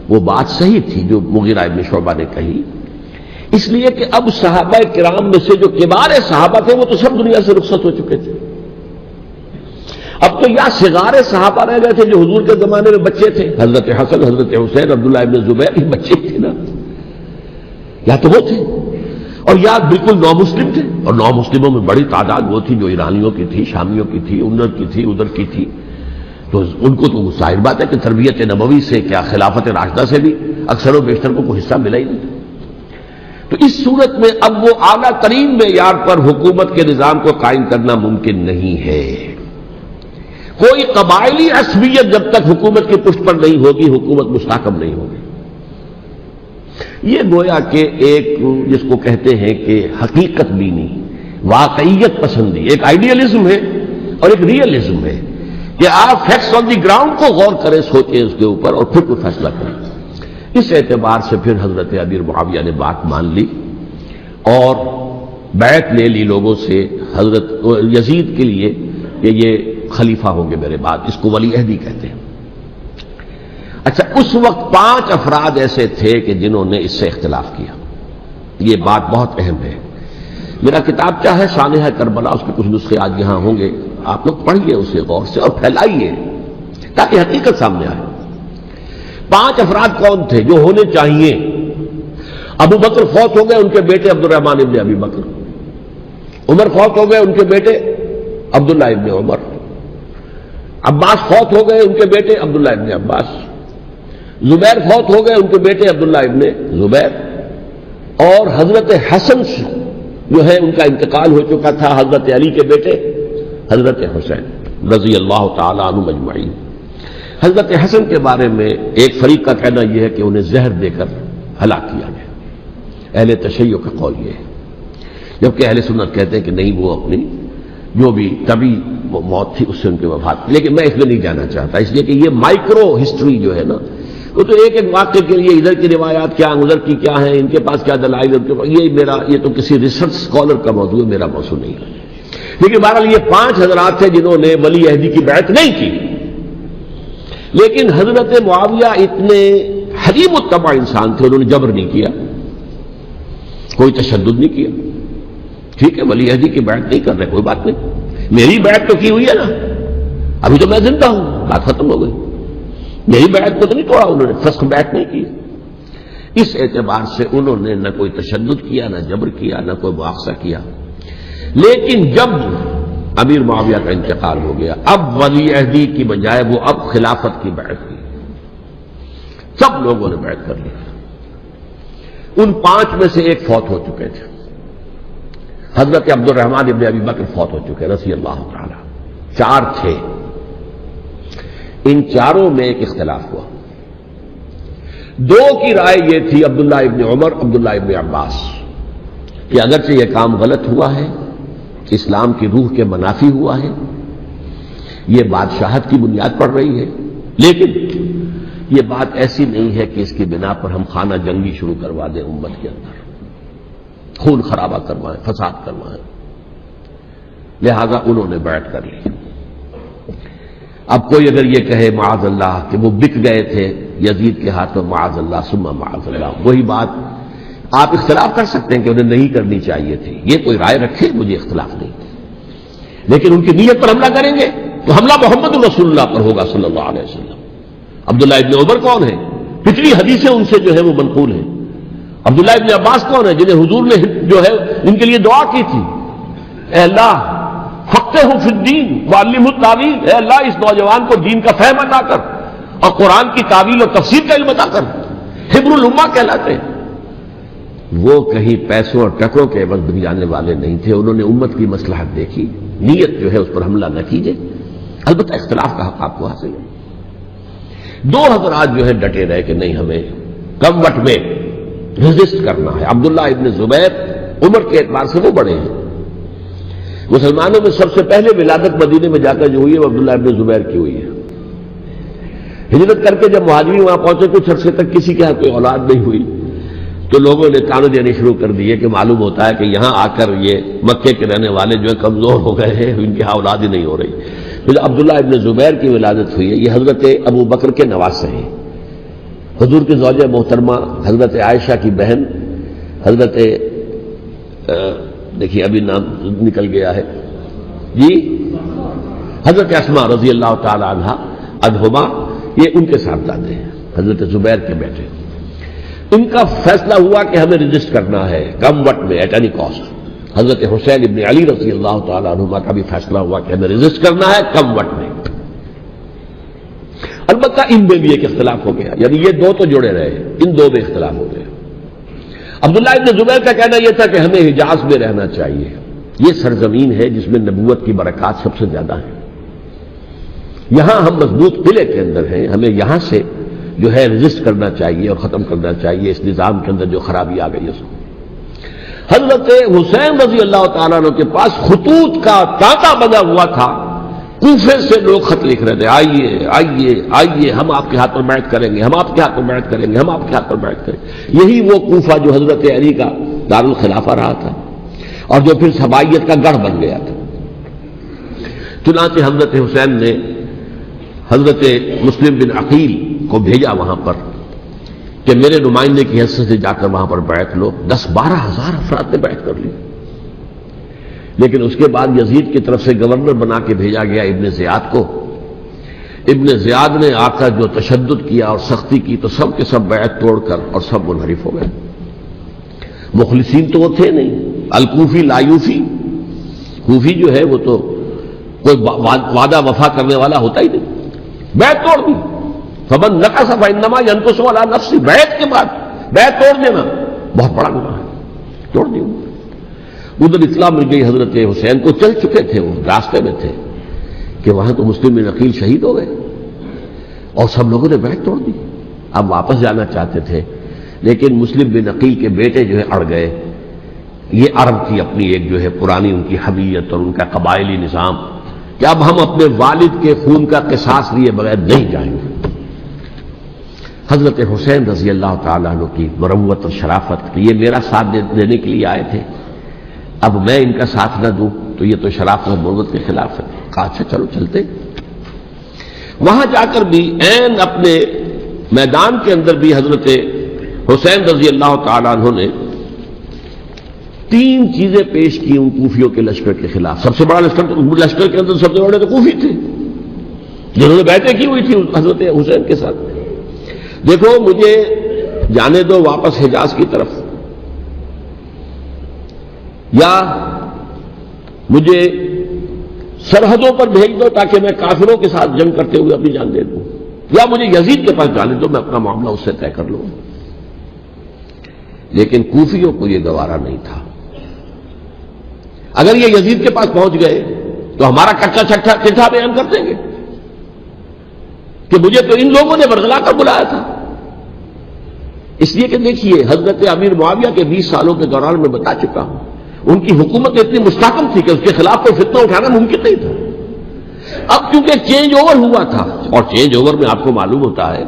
وہ بات صحیح تھی جو مغیرہ ابن شعبہ نے کہی، اس لیے کہ اب صحابہ کرام میں سے جو کبار صحابہ تھے وہ تو سب دنیا سے رخصت ہو چکے تھے. اب تو یا صغار صحابہ رہ گئے تھے جو حضور کے زمانے میں بچے تھے، حضرت حسن، حضرت حسین، عبداللہ ابن زبیر، یہ بچے تھے نا، یا تو وہ تھے، اور یا بالکل نو مسلم تھے. اور نو مسلموں میں بڑی تعداد وہ تھی جو ایرانیوں کی تھی، شامیوں کی تھی، ادھر کی تھی، ادھر کی تھی. تو ان کو تو ظاہر بات ہے کہ تربیت نبوی سے کیا خلافت راشدہ سے بھی اکثر و بیشتر کو کوئی حصہ ملا ہی نہیں. تو اس صورت میں اب وہ اعلیٰ ترین معیار پر حکومت کے نظام کو قائم کرنا ممکن نہیں ہے. کوئی قبائلی عصبیت جب تک حکومت کی پشت پر نہیں ہوگی حکومت مستحکم نہیں ہوگی. یہ گویا کہ ایک جس کو کہتے ہیں کہ حقیقت بینی، واقعیت پسندی، ایک آئیڈیلزم ہے اور ایک ریئلزم ہے کہ آپ فیکٹس آن دی گراؤنڈ کو غور کریں، سوچیں اس کے اوپر اور پھر کوئی فیصلہ کریں. اس اعتبار سے پھر حضرت امیر معاویہ نے بات مان لی اور بیعت لے لی لوگوں سے حضرت یزید کے لیے کہ یہ خلیفہ ہوں گے میرے بعد. اس کو ولی عہدی کہتے ہیں. اچھا، اس وقت 5 افراد ایسے تھے کہ جنہوں نے اس سے اختلاف کیا. یہ بات بہت اہم ہے. میرا کتابچہ ہے سانحہ کربلا، اس کے کچھ نسخے آج یہاں ہوں گے، آپ لوگ پڑھیے اسے غور سے اور پھیلائیے تاکہ حقیقت سامنے آئے. 5 افراد کون تھے جو ہونے چاہیے؟ ابو بکر فوت ہو گئے، ان کے بیٹے عبد الرحمن ابن ابی بکر. عمر فوت ہو گئے، ان کے بیٹے عبداللہ ابن عمر. عباس فوت ہو گئے، ان کے بیٹے عبداللہ ابن عباس. زبیر فوت ہو گئے، ان کے بیٹے عبداللہ ابن زبیر. اور حضرت حسن جو ہے ان کا انتقال ہو چکا تھا، حضرت علی کے بیٹے حضرت حسین رضی اللہ تعالی عنہ مجمعین. حضرت حسن کے بارے میں ایک فریق کا کہنا یہ ہے کہ انہیں زہر دے کر ہلاک کیا گیا. اہل تشیع کا قول یہ ہے، جبکہ اہل سنت کہتے ہیں کہ نہیں، وہ اپنی جو بھی طبی موت تھی اس سے ان کی وفات. لیکن میں اس میں نہیں جانا چاہتا، اس لیے کہ یہ مائکرو ہسٹری جو ہے نا، وہ تو ایک ایک واقعے کے لیے ادھر کی روایات کیا، ادھر کی کیا ہیں، ان کے پاس کیا دلائل، یہ تو کسی ریسرچ اسکالر کا موضوع ہے، میرا موضوع نہیں ہے. لیکن بہرحال یہ 5 حضرات تھے جنہوں نے ولی عہدی کی بیعت نہیں کی. لیکن حضرت معاویہ اتنے حلیم الطبع انسان تھے، انہوں نے جبر نہیں کیا، کوئی تشدد نہیں کیا. ٹھیک ہے، ولی عہدی کی بیعت نہیں کر رہے، کوئی بات نہیں، میری بیعت تو کی ہوئی ہے نا، ابھی تو میں زندہ ہوں، بات ختم ہو گئی. میری بیعت کو تو نہیں توڑا انہوں نے، فسخ بیعت نہیں کی. اس اعتبار سے انہوں نے نہ کوئی تشدد کیا، نہ جبر کیا، نہ کوئی مواخذہ کیا. لیکن جب امیر معاویہ کا انتقال ہو گیا، اب ولی عہدی کی بجائے وہ اب خلافت کی بیعت کی. سب لوگوں نے بیعت کر لی. ان 5 میں سے ایک فوت ہو چکے تھے. حضرت عبد الرحمن ابن ابی بکر فوت ہو چکے رضی اللہ تعالی. 4 تھے. ان 4 میں ایک اختلاف ہوا. 2 کی رائے یہ تھی، عبداللہ ابن عمر، عبداللہ ابن عباس، کہ اگرچہ یہ کام غلط ہوا ہے، اسلام کی روح کے منافی ہوا ہے، یہ بادشاہت کی بنیاد پڑ رہی ہے، لیکن یہ بات ایسی نہیں ہے کہ اس کی بنا پر ہم خانہ جنگی شروع کروا دیں، امت کے اندر خون خرابہ کروائیں، فساد کروائیں. لہذا انہوں نے بیعت کر لی. اب کوئی اگر یہ کہے معاذ اللہ کہ وہ بک گئے تھے یزید کے ہاتھوں، معاذ اللہ ثم معاذ اللہ، وہی بات آپ اختلاف کر سکتے ہیں کہ انہیں نہیں کرنی چاہیے تھی، یہ کوئی رائے رکھے، مجھے اختلاف نہیں. لیکن ان کی نیت پر حملہ کریں گے تو حملہ محمد رسول اللہ پر ہوگا صلی اللہ علیہ وسلم. عبداللہ ابن عمر کون ہے؟ پچھلی حدیثیں ان سے جو ہے وہ منقول ہیں. عبداللہ ابن عباس کون ہے؟ جنہیں حضور نے جو ہے ان کے لیے دعا کی تھی، اے اللہ فقہہ فی الدین وعلمہ التاویل، اے اللہ اس نوجوان کو دین کا فہم عطا کر اور قرآن کی تعویل اور تفسیر کا علم عطا کر. حبر الامہ کہلاتے ہیں. وہ کہیں پیسوں اور ٹکروں کے عوض بن جانے والے نہیں تھے. انہوں نے امت کی مصلحت دیکھی، نیت جو ہے اس پر حملہ نہ کیجیے. البتہ اختلاف کا حق آپ کو حاصل ہے. 2 حضرات جو ہے ڈٹے رہے کہ نہیں، ہمیں کم وٹ میں ریزسٹ کرنا ہے. عبداللہ ابن زبیر عمر کے اعتبار سے وہ بڑے ہیں. مسلمانوں میں سب سے پہلے ولادت مدینے میں جا کر جو ہوئی ہے وہ عبداللہ ابن زبیر کی ہوئی ہے. ہجرت کر کے جب مہاجرین وہاں پہنچے کچھ عرصے تک کسی کے ہاں کوئی اولاد نہیں ہوئی تو لوگوں نے تانے دینے شروع کر دیے کہ معلوم ہوتا ہے کہ یہاں آ کر یہ مکے کے رہنے والے جو ہیں کمزور ہو گئے ہیں، ان کی ہاں اولاد ہی نہیں ہو رہی. پھر عبداللہ ابن زبیر کی ولادت ہوئی ہے. یہ حضرت ابو بکر کے نواسے ہیں. حضور کی زوجہ محترمہ حضرت عائشہ کی بہن حضرت دیکھیے ابھی نام نکل گیا ہے جی، حضرت اسماء رضی اللہ تعالی عنہا عنہما، یہ ان کے صاحبزادے ہیں، حضرت زبیر کے بیٹے. ان کا فیصلہ ہوا کہ ہمیں رجسٹ کرنا ہے کم وقت میں ایٹ اینی کاسٹ. حضرت حسین ابن علی رضی اللہ تعالی عنہما کا بھی فیصلہ ہوا کہ ہمیں رجسٹ کرنا ہے کم وقت میں. البتہ ان میں بھی ایک اختلاف ہو گیا، یعنی یہ دو تو جڑے رہے، ان دو میں اختلاف ہو گیا. عبداللہ ابن زبیر کا کہنا یہ تھا کہ ہمیں حجاز میں رہنا چاہیے، یہ سرزمین ہے جس میں نبوت کی برکات سب سے زیادہ ہیں، یہاں ہم مضبوط قلعے کے اندر ہیں، ہمیں یہاں سے جو ہے رجسٹ کرنا چاہیے اور ختم کرنا چاہیے اس نظام کے اندر جو خرابی آ گئی ہے. حضرت حسین رضی اللہ تعالیٰ عنہ کے پاس خطوط کا تانتا بنا ہوا تھا. کوفے سے لوگ خط لکھ رہے تھے، آئیے آئیے آئیے، ہم آپ کے ہاتھ پر بیعت کریں گے، ہم آپ کے ہاتھ پر بیعت کریں گے، ہم آپ کے ہاتھ پر بیعت کریں گے. یہی وہ کوفہ جو حضرت علی کا دارالخلافہ رہا تھا اور جو پھر سبائیت کا گڑھ بن گیا تھا. چنانچہ حضرت حسین نے حضرت مسلم بن عقیل کو بھیجا وہاں پر کہ میرے نمائندے کی حیثیت سے جا کر وہاں پر بیعت لو. 10-12 ہزار افراد نے بیعت کر لی. لیکن اس کے بعد یزید کی طرف سے گورنر بنا کے بھیجا گیا ابن زیاد کو. ابن زیاد نے آ کر جو تشدد کیا اور سختی کی تو سب کے سب بیعت توڑ کر اور سب منحرف ہو گئے. مخلصین تو وہ تھے نہیں. الکوفی لایوفی، کوفی جو ہے وہ تو کوئی وعدہ وفا کرنے والا ہوتا ہی نہیں. بیعت توڑ دی. فمن نقص فانما ينقص على نفسه. بیعت کے بعد بیعت توڑ دینا بہت بڑا گناہ ہے. توڑ دی. ادھر اطلاع مل گئی حضرت حسین کو، چل چکے تھے وہ راستے میں تھے کہ وہاں تو مسلم بن عقیل شہید ہو گئے اور سب لوگوں نے بیعت توڑ دی. اب واپس جانا چاہتے تھے لیکن مسلم بن عقیل کے بیٹے جو ہے اڑ گئے. یہ عرب کی اپنی ایک جو ہے پرانی ان کی حمیت اور ان کا قبائلی نظام کہ اب ہم اپنے والد کے خون کا قصاص لیے بغیر نہیں جائیں گے. حضرت حسین رضی اللہ تعالیٰ عنہ کی مروت اور شرافت کہ یہ میرا ساتھ دینے کے لیے آئے تھے، اب میں ان کا ساتھ نہ دوں تو یہ تو شرافت اور مروت کے خلاف ہے. کہا اچھا چلو چلتے. وہاں جا کر بھی عین اپنے میدان کے اندر بھی حضرت حسین رضی اللہ تعالیٰ عنہ نے 3 چیزیں پیش کی ان کوفیوں کے لشکر کے خلاف. سب سے بڑا لشکر کے اندر سب سے بڑے تو کوفی تھے جنہوں نے بیعتیں کی ہوئی تھی حضرت حسین کے ساتھ. دیکھو مجھے جانے دو واپس حجاز کی طرف، یا مجھے سرحدوں پر بھیج دو تاکہ میں کافروں کے ساتھ جنگ کرتے ہوئے اپنی جان دے دوں، یا مجھے یزید کے پاس جانے دو، میں اپنا معاملہ اس سے طے کر لوں. لیکن کوفیوں کو یہ گوارا نہیں تھا. اگر یہ یزید کے پاس پہنچ گئے تو ہمارا کچا چٹھا بیان کر دیں گے کہ مجھے تو ان لوگوں نے برگلا کر بلایا تھا. اس لیے کہ دیکھیے حضرت امیر معاویہ کے 20 سالوں کے دوران میں بتا چکا ہوں ان کی حکومت اتنی مستحکم تھی کہ اس کے خلاف کوئی فتنہ اٹھانا ممکن نہیں تھا. اب کیونکہ چینج اوور ہوا تھا، اور چینج اوور میں آپ کو معلوم ہوتا ہے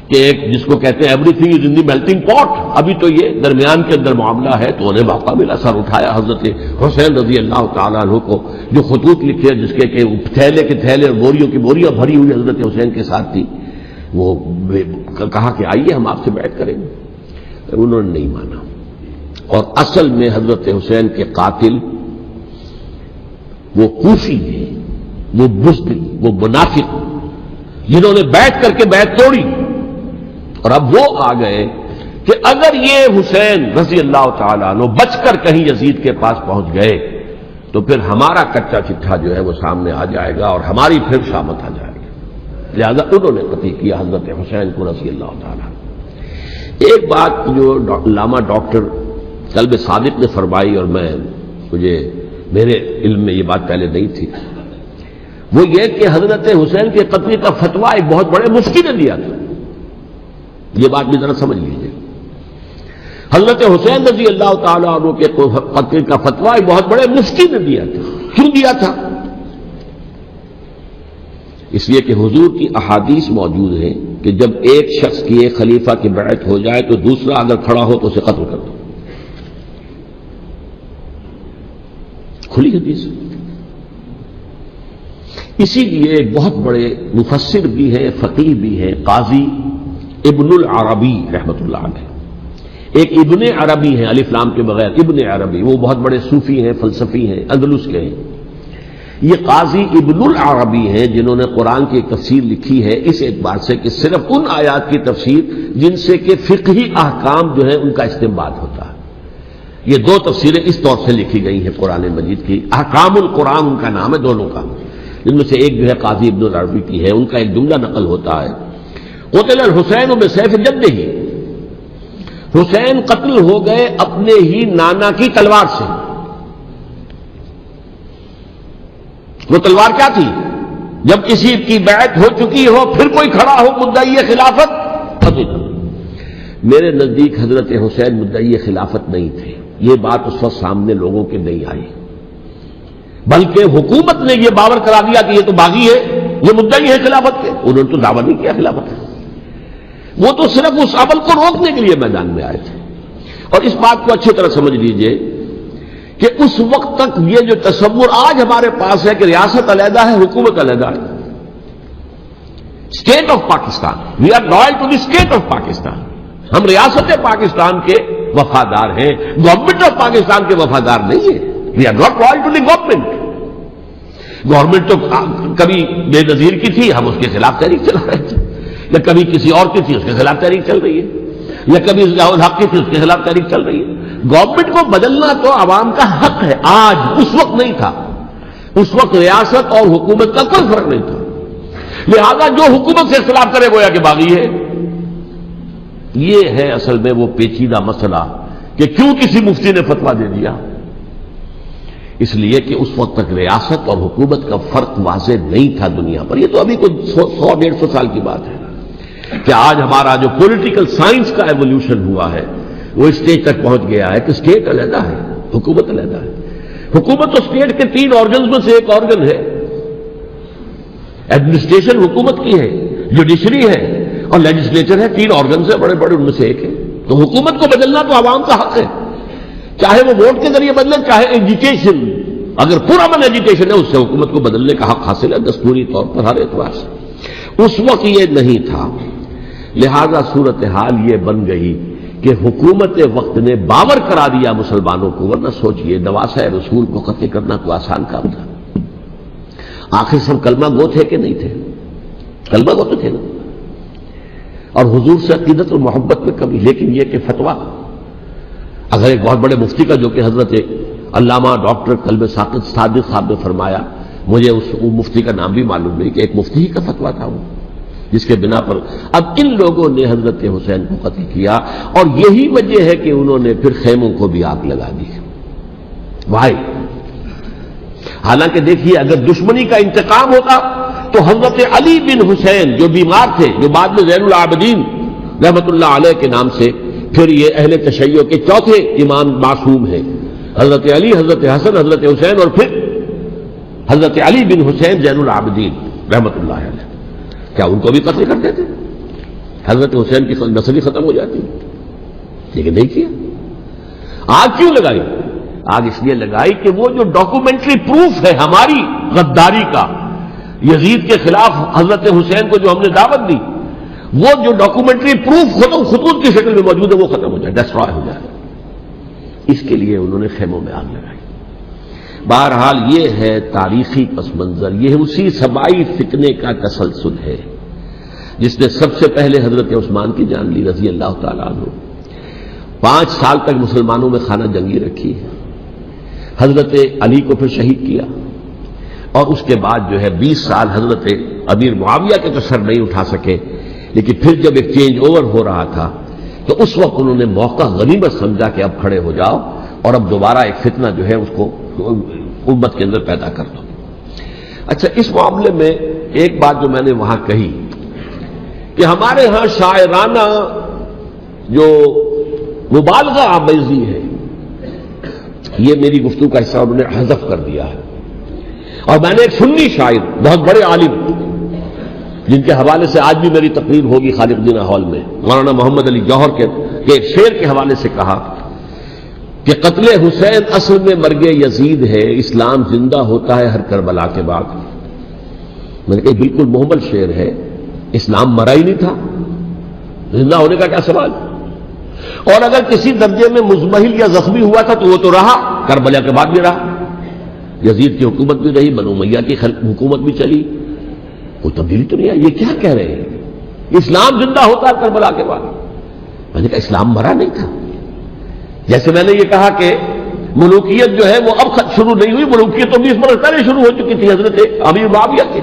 کہ ایک جس کو کہتے ہیں every thing is in the melting پاٹ، ابھی تو یہ درمیان کے اندر معاملہ ہے. تو انہیں موقع ملا، سر اٹھایا حضرت حسین رضی اللہ تعالیٰ عنہ کو، جو خطوط لکھے جس کے کہ تھیلے کے تھیلے اور بوریوں کی بوریاں بھری ہوئی حضرت حسین کے ساتھ تھی. وہ کہا کہ آئیے ہم آپ سے بیعت کریں گے. انہوں نے نہیں مانا. اور اصل میں حضرت حسین کے قاتل وہ کوفی ہیں، وہ بزدل، وہ منافق جنہوں نے بیعت کر کے بیعت توڑی. اور اب وہ آ گئے کہ اگر یہ حسین رضی اللہ تعالیٰ عنہ بچ کر کہیں یزید کے پاس پہنچ گئے تو پھر ہمارا کچا چٹھا جو ہے وہ سامنے آ جائے گا اور ہماری پھر شامت آ جائے گی. لہذا انہوں نے قتل کیا حضرت حسین کو رضی اللہ تعالیٰ. ایک بات جو علامہ ڈاکٹر قلب صادق نے فرمائی، اور مجھے میرے علم میں یہ بات پہلے نہیں تھی، وہ یہ کہ حضرت حسین کے قتل کا فتویٰ ایک بہت بڑے مفتی نے دیا تھا. یہ بات بھی ذرا سمجھ لیجیے. حضرت حسین رضی اللہ تعالیٰ عنہ کے قتل کا فتویٰ ایک بہت بڑے مفتی نے دیا تھا. کیوں دیا تھا؟ اس لیے کہ حضور کی احادیث موجود ہیں کہ جب ایک شخص کی ایک خلیفہ کی بیعت ہو جائے تو دوسرا اگر کھڑا ہو تو اسے قتل کر دو. کھلی حدیث. اسی لیے ایک بہت بڑے مفسر بھی ہیں، فقیہ بھی ہیں، قاضی ابن العربی رحمۃ اللہ علیہ. ایک ابن عربی ہیں الف لام کے بغیر، ابن عربی، وہ بہت بڑے صوفی ہیں، فلسفی ہیں، اندلس کے ہیں. یہ قاضی ابن العربی ہیں جنہوں نے قرآن کی ایک تفسیر لکھی ہے اس اعتبار سے کہ صرف ان آیات کی تفسیر جن سے کہ فقہی احکام جو ہے ان کا استنباط ہوتا ہے. یہ دو تفسیریں اس طور سے لکھی گئی ہیں قرآن مجید کی. احکام القرآن ان کا نام ہے دونوں کا، جن میں سے ایک جو ہے قاضی ابن العربی کی ہے. ان کا ایک جملہ نقل ہوتا ہے، قتل الحسین بسیف جدہ، حسین قتل ہو گئے اپنے ہی نانا کی تلوار سے. وہ تلوار کیا تھی؟ جب کسی کی بیعت ہو چکی ہو پھر کوئی کھڑا ہو مدعی خلافت. میرے نزدیک حضرت حسین مدعی خلافت نہیں تھے. یہ بات اس وقت سامنے لوگوں کے نہیں آئی، بلکہ حکومت نے یہ باور کرا دیا کہ یہ تو باغی ہے، یہ مدعی ہے خلافت کے. انہوں نے تو دعویٰ نہیں کیا خلافت کا، وہ تو صرف اس عمل کو روکنے کے لیے میدان میں آئے تھے. اور اس بات کو اچھی طرح سمجھ لیجئے کہ اس وقت تک یہ جو تصور آج ہمارے پاس ہے کہ ریاست علیحدہ ہے، حکومت علیحدہ ہے. State of Pakistan, we are loyal to the state of Pakistan. ہم ریاست پاکستان کے وفادار ہیں، گورنمنٹ آف پاکستان کے وفادار نہیں ہے. We are not loyal to the government. Government تو کبھی بے نظیر کی تھی، ہم اس کے خلاف تحریک چلا رہے تھے، یا کبھی کسی اور کی تھی اس کے خلاف تحریک چل رہی ہے، یا کبھی ضیاء الحق کی تھی اس کے خلاف تحریک چل رہی ہے. گورنمنٹ کو بدلنا تو عوام کا حق ہے. آج اس وقت نہیں تھا. اس وقت ریاست اور حکومت کا کوئی فرق نہیں تھا. لہذا جو حکومت سے اختلاف کرے گویا کہ باغی ہے. یہ ہے اصل میں وہ پیچیدہ مسئلہ کہ کیوں کسی مفتی نے فتویٰ دے دیا. اس لیے کہ اس وقت تک ریاست اور حکومت کا فرق واضح نہیں تھا دنیا پر. یہ تو ابھی کوئی 100-150 سال کی بات ہے کہ آج ہمارا جو پولیٹیکل سائنس کا ایولیوشن ہوا ہے وہ اسٹیج تک پہنچ گیا ہے کہ اسٹیٹ علیحدہ ہے، حکومت علیحدہ ہے. حکومت تو اسٹیٹ کے 3 آرگنز میں سے ایک آرگن ہے. ایڈمنسٹریشن حکومت کی ہے، جوڈیشری ہے اور لیجسلیچر ہے. 3 آرگنز ہیں بڑے بڑے، ان میں سے ایک ہے. تو حکومت کو بدلنا تو عوام کا حق ہے، چاہے وہ ووٹ کے ذریعے بدلے، چاہے ایجوکیشن. اگر پورا من ایجوکیشن ہے اس سے حکومت کو بدلنے کا حق حاصل ہے دستوری طور پر ہر اعتبار سے. اس وقت یہ نہیں تھا. لہذا صورتحال یہ بن گئی کہ حکومت وقت نے باور کرا دیا مسلمانوں کو. ورنہ سوچئے نواسہ رسول کو قتل کرنا کوئی آسان کام تھا. آخر سب کلمہ گو تھے کہ نہیں تھے؟ کلمہ گو تو تھے نا، اور حضور سے عقیدت اور محبت میں کمی. لیکن یہ کہ فتویٰ اگر ایک بہت بڑے مفتی کا، جو کہ حضرت علامہ ڈاکٹر قلب صادق صاحب نے فرمایا، مجھے اس مفتی کا نام بھی معلوم نہیں، کہ ایک مفتی ہی کا فتویٰ تھا وہ، جس کے بنا پر اب ان لوگوں نے حضرت حسین کو قتل کیا. اور یہی وجہ ہے کہ انہوں نے پھر خیموں کو بھی آگ لگا دی. بھائی حالانکہ دیکھیے اگر دشمنی کا انتقام ہوتا تو حضرت علی بن حسین جو بیمار تھے، جو بعد میں زین العابدین رحمت اللہ علیہ کے نام سے پھر یہ اہل تشیع کے چوتھے امام معصوم ہیں، حضرت علی، حضرت حسن، حضرت حسین، اور پھر حضرت علی بن حسین زین العابدین رحمت اللہ علیہ، کیا ان کو بھی قتل کرتے تھے؟ حضرت حسین کی نسل ختم ہو جاتی، لیکن نہیں کیا. آگ کیوں لگائی؟ آگ اس لیے لگائی کہ وہ جو ڈاکومنٹری پروف ہے ہماری غداری کا یزید کے خلاف حضرت حسین کو جو ہم نے دعوت دی، وہ جو ڈاکومنٹری پروف خطوط کی شکل میں موجود ہے وہ ختم ہو جائے، ڈسٹرائے ہو جائے. اس کے لیے انہوں نے خیموں میں آگ لگائی. بہرحال یہ ہے تاریخی پس منظر. یہ اسی سبائی فتنے کا تسلسل ہے جس نے سب سے پہلے حضرت عثمان کی جان لی رضی اللہ تعالیٰ عنہ. 5 سال تک مسلمانوں میں خانہ جنگی رکھی، حضرت علی کو پھر شہید کیا، اور اس کے بعد جو ہے 20 سال حضرت امیر معاویہ کے تو سر نہیں اٹھا سکے. لیکن پھر جب ایک چینج اوور ہو رہا تھا تو اس وقت انہوں نے موقع غنیمت سمجھا کہ اب کھڑے ہو جاؤ اور اب دوبارہ ایک فتنہ جو ہے اس کو امت کے اندر پیدا کر دو. اچھا، اس معاملے میں ایک بات جو میں نے وہاں کہی کہ ہمارے ہاں شاعرانہ جو مبالغہ آمیزی ہے. یہ میری گفتگو کا حصہ انہوں نے حذف کر دیا ہے. اور میں نے ایک سنی شاعر بہت بڑے عالم جن کے حوالے سے آج بھی میری تقریر ہوگی خالق جناح ہال میں، مولانا محمد علی جوہر کے ایک شعر کے حوالے سے کہا کہ قتل حسین اصل میں مرگ یزید ہے، اسلام زندہ ہوتا ہے ہر کربلا کے بعد. میں نے کہا بالکل محمل شعر ہے. اسلام مرا ہی نہیں تھا، زندہ ہونے کا کیا سوال. اور اگر کسی درجے میں مزمحل یا زخمی ہوا تھا تو وہ تو رہا، کربلا کے بعد بھی رہا. یزید کی حکومت بھی رہی، بنو امیہ کی حکومت بھی چلی، کوئی تبدیلی تو نہیں آئی. یہ کیا کہہ رہے ہیں؟ اسلام زندہ ہوتا ہے کربلا کے بعد. میں نے کہا اسلام مرا نہیں تھا. جیسے میں نے یہ کہا کہ ملوکیت جو ہے وہ اب شروع نہیں ہوئی، ملوکیت تو 20 برس پہلے شروع ہو چکی تھی حضرت امیر معاویہ کے.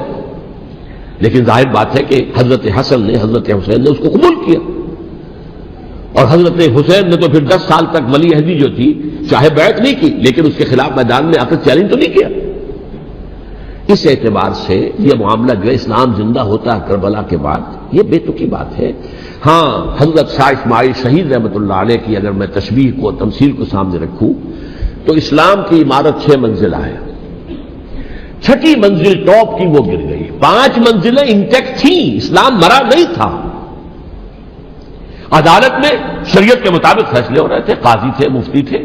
لیکن ظاہر بات ہے کہ حضرت حسن نے، حضرت حسین نے اس کو قبول کیا. اور حضرت حسین نے تو پھر 10 سال تک ولی عہدی جو تھی چاہے بیعت نہیں کی لیکن اس کے خلاف میدان میں آ کر چیلنج تو نہیں کیا. اس اعتبار سے یہ معاملہ جو ہے اسلام زندہ ہوتا ہے کربلا کے بعد، یہ بے تکی بات ہے. ہاں حضرت شاہ اسماعیل شہید رحمۃ اللہ علیہ کی اگر میں تشبیہ کو، تمثیل کو سامنے رکھوں تو اسلام کی عمارت 6 منزلہ ہے. 6ٹی منزل ٹاپ کی وہ گر گئی، 5 منزلیں انٹیکٹ تھیں، اسلام مرا نہیں تھا. عدالت میں شریعت کے مطابق فیصلے ہو رہے تھے، قاضی تھے، مفتی تھے،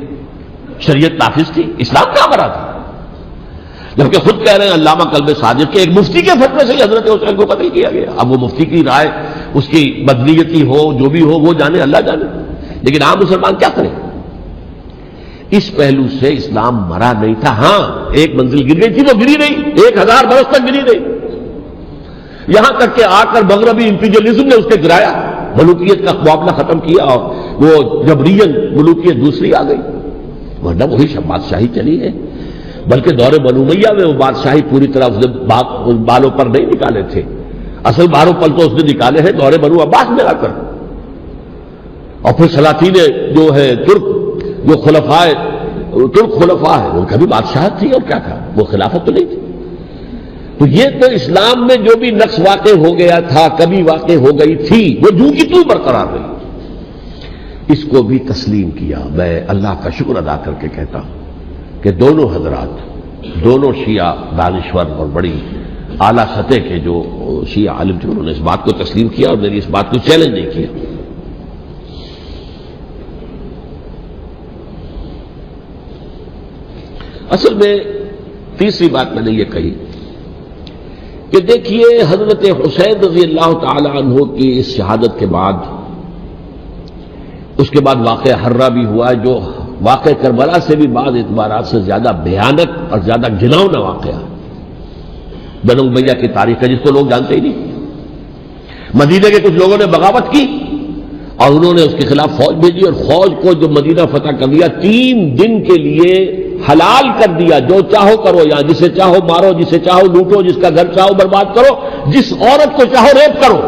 شریعت نافذ تھی، اسلام کہاں مرا تھا. جبکہ خود کہہ رہے ہیں علامہ قلب صادق کے ایک مفتی کے فتوے سے ہی حضرت حسین کو قتل کیا گیا. اب وہ مفتی کی رائے، اس کی بدنیتی ہو، جو بھی ہو وہ جانے، اللہ جانے. لیکن عام مسلمان کیا کریں؟ اس پہلو سے اسلام مرا نہیں تھا. ہاں ایک منزل گر گئی تھی، وہ گری نہیں، 1000 برس تک گری نہیں. یہاں تک کہ آ کر مغربی امپیریلزم نے اس کے گرایا، ملوکیت کا معاملہ ختم کیا اور وہ جبرین ملوکیت دوسری آ گئی. ورنہ وہی بادشاہی چلی ہے. بلکہ دور بنو امیہ میں وہ بادشاہی پوری طرح اس نے بالوں پر نہیں نکالے تھے، اصل باروں پل تو اس نے نکالے ہیں دور بنو عباس میں آ کر. اور پھر سلاطین جو ہے ترک، جو ترک خلفاء ہے، ان کا بھی بادشاہت تھی اور کیا تھا، وہ خلافت تو نہیں تھی. تو یہ تو اسلام میں جو بھی نقص واقع ہو گیا تھا، کبھی واقع ہو گئی تھی، وہ جو کی تو برقرار رہی. اس کو بھی تسلیم کیا. میں اللہ کا شکر ادا کر کے کہتا ہوں کہ دونوں حضرات، دونوں شیعہ دانشور اور بڑی اعلیٰ سطح کے جو شیعہ عالم تھے، انہوں نے اس بات کو تسلیم کیا اور میری اس بات کو چیلنج نہیں کیا. اصل میں تیسری بات میں نے یہ کہی کہ دیکھیے حضرت حسین رضی اللہ تعالی عنہ کی اس شہادت کے بعد، اس کے بعد واقعہ حرہ بھی ہوا جو واقع کربلا سے بھی بعض اعتبارات سے زیادہ بھیانک اور زیادہ گھناؤنا واقعہ بنو امیہ کی تاریخ ہے، جس کو لوگ جانتے ہی نہیں. مدینہ کے کچھ لوگوں نے بغاوت کی اور انہوں نے اس کے خلاف فوج بھیجی اور فوج کو جو مدینہ فتح کر دیا، 3 دن کے لیے حلال کر دیا، جو چاہو کرو، یہاں جسے چاہو مارو، جسے چاہو لوٹو، جس کا گھر چاہو برباد کرو، جس عورت کو چاہو ریپ کرو.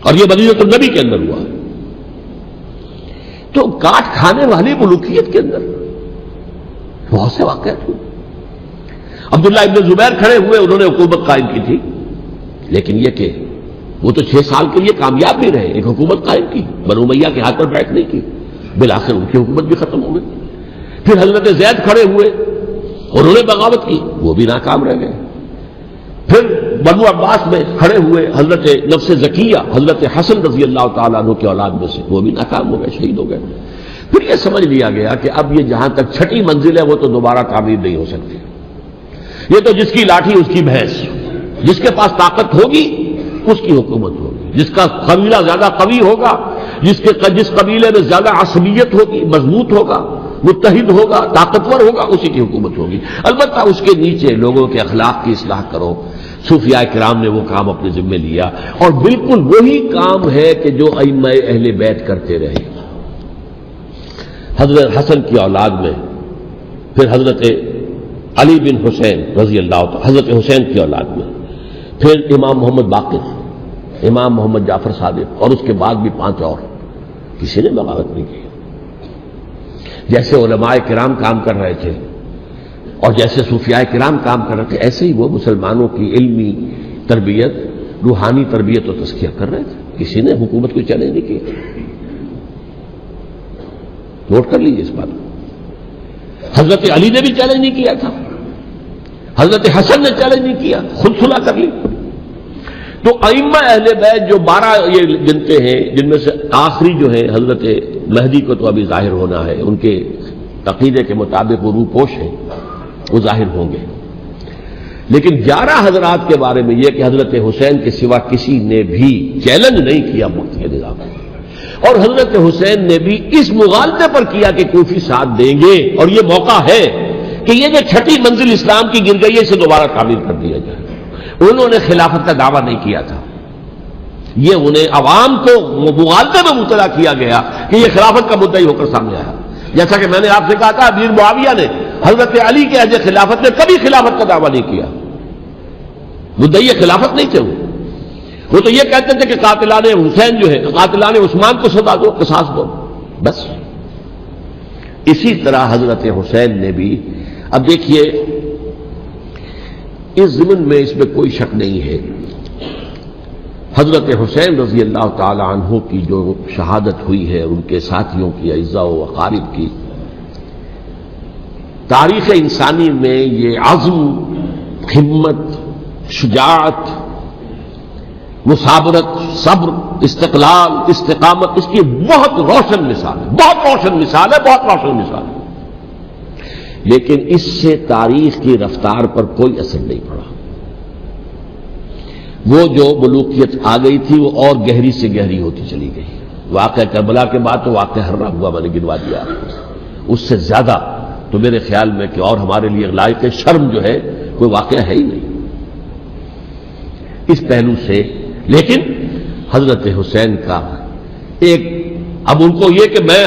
اور یہ مدینہ النبی کے اندر ہوا. تو کاٹ کھانے والی ملوکیت کے اندر بہت سے واقعات ہوئے. عبداللہ ابن زبیر کھڑے ہوئے، انہوں نے حکومت قائم کی تھی، لیکن یہ کہ وہ تو 6 سال کے لیے کامیاب بھی رہے، ایک حکومت قائم کی، بنو امیہ کے ہاتھ پر بیٹھ نہیں کی، بالآخر ان کی حکومت بھی ختم ہو گئی. پھر حضرت زید کھڑے ہوئے، انہوں نے بغاوت کی، وہ بھی ناکام رہ گئے. پھر بنو عباس میں کھڑے ہوئے حضرت نفس زکیہ، حضرت حسن رضی اللہ تعالیٰ عنہ کے اولاد میں سے، وہ بھی ناکام ہو گئے، شہید ہو گئے. پھر یہ سمجھ لیا گیا کہ اب یہ جہاں تک 6ٹی منزل ہے وہ تو دوبارہ تعمیر نہیں ہو سکتی. یہ تو جس کی لاٹھی اس کی بھینس، جس کے پاس طاقت ہوگی اس کی حکومت ہوگی، جس کا قبیلہ زیادہ قوی ہوگا، جس قبیلے میں زیادہ عصبیت ہوگی، مضبوط ہوگا، متحد ہوگا، طاقتور ہوگا، اسی کی حکومت ہوگی. البتہ اس کے نیچے لوگوں کے اخلاق کی اصلاح کرو. صوفیاء کرام نے وہ کام اپنے ذمہ لیا اور بالکل وہی کام ہے کہ جو ائمہ اہل بیت کرتے رہے. حضرت حسن کی اولاد میں پھر حضرت علی بن حسین رضی اللہ تعالی، حضرت حسین کی اولاد میں پھر امام محمد باقر، امام محمد جعفر صادق، اور اس کے بعد بھی 5 اور. کسی نے بغاوت نہیں کی. جیسے علماء کرام کام کر رہے تھے اور جیسے صوفیاء کرام کام کر رہے تھے، ایسے ہی وہ مسلمانوں کی علمی تربیت، روحانی تربیت و تزکیہ کر رہے تھے. کسی نے حکومت کو چیلنج نہیں کیا. نوٹ کر لیجیے اس بات کو. حضرت علی نے بھی چیلنج نہیں کیا تھا, حضرت حسن نے چیلنج نہیں کیا, خود صلح کر لی. تو ائمہ اہل بیت جو 12 یہ گنتے ہیں, جن میں سے آخری جو ہے حضرت مہدی کو تو ابھی ظاہر ہونا ہے, ان کے عقیدے کے مطابق وہ روپوش ہیں, وہ ظاہر ہوں گے. لیکن 11 حضرات کے بارے میں یہ کہ حضرت حسین کے سوا کسی نے بھی چیلنج نہیں کیا وقت کے نظام میں, اور حضرت حسین نے بھی اس مغالطے پر کیا کہ کوفی ساتھ دیں گے, اور یہ موقع ہے کہ یہ جو 6ٹھی منزل اسلام کی گر گئی ہے اسے دوبارہ تعمیر کر دیا جائے. انہوں نے خلافت کا دعویٰ نہیں کیا تھا, یہ انہیں عوام کو مغالطے میں مبتلا کیا گیا کہ یہ خلافت کا مدعی ہو کر سامنے آیا. جیسا کہ میں نے آپ سے کہا تھا, امیر معاویہ نے حضرت علی کے عہد خلافت میں کبھی خلافت کا دعویٰ نہیں کیا, مدعی خلافت نہیں تھے. وہ تو یہ کہتے تھے کہ قاتلان حسین جو ہے, قاتلان عثمان کو سزا دو, قصاص دو, بس. اسی طرح حضرت حسین نے بھی, اب دیکھیے اس ضمن میں اس میں کوئی شک نہیں ہے, حضرت حسین رضی اللہ تعالی عنہ کی جو شہادت ہوئی ہے, ان کے ساتھیوں کی, اعزاء و اقارب کی, تاریخ انسانی میں یہ عزم, ہمت, شجاعت, مثابرت, صبر, استقلال, استقامت, اس کی بہت روشن مثال ہے, بہت روشن مثال ہے, بہت روشن مثال ہے. لیکن اس سے تاریخ کی رفتار پر کوئی اثر نہیں پڑا. وہ جو ملوکیت آ گئی تھی وہ اور گہری سے گہری ہوتی چلی گئی. واقعہ کربلا کے بعد تو واقعہ ہررا ہوا, میں نے گنوا دیا, اس سے زیادہ تو میرے خیال میں کہ اور ہمارے لیے لائق شرم جو ہے کوئی واقعہ ہے ہی نہیں اس پہلو سے. لیکن حضرت حسین کا ایک, اب ان کو یہ کہ میں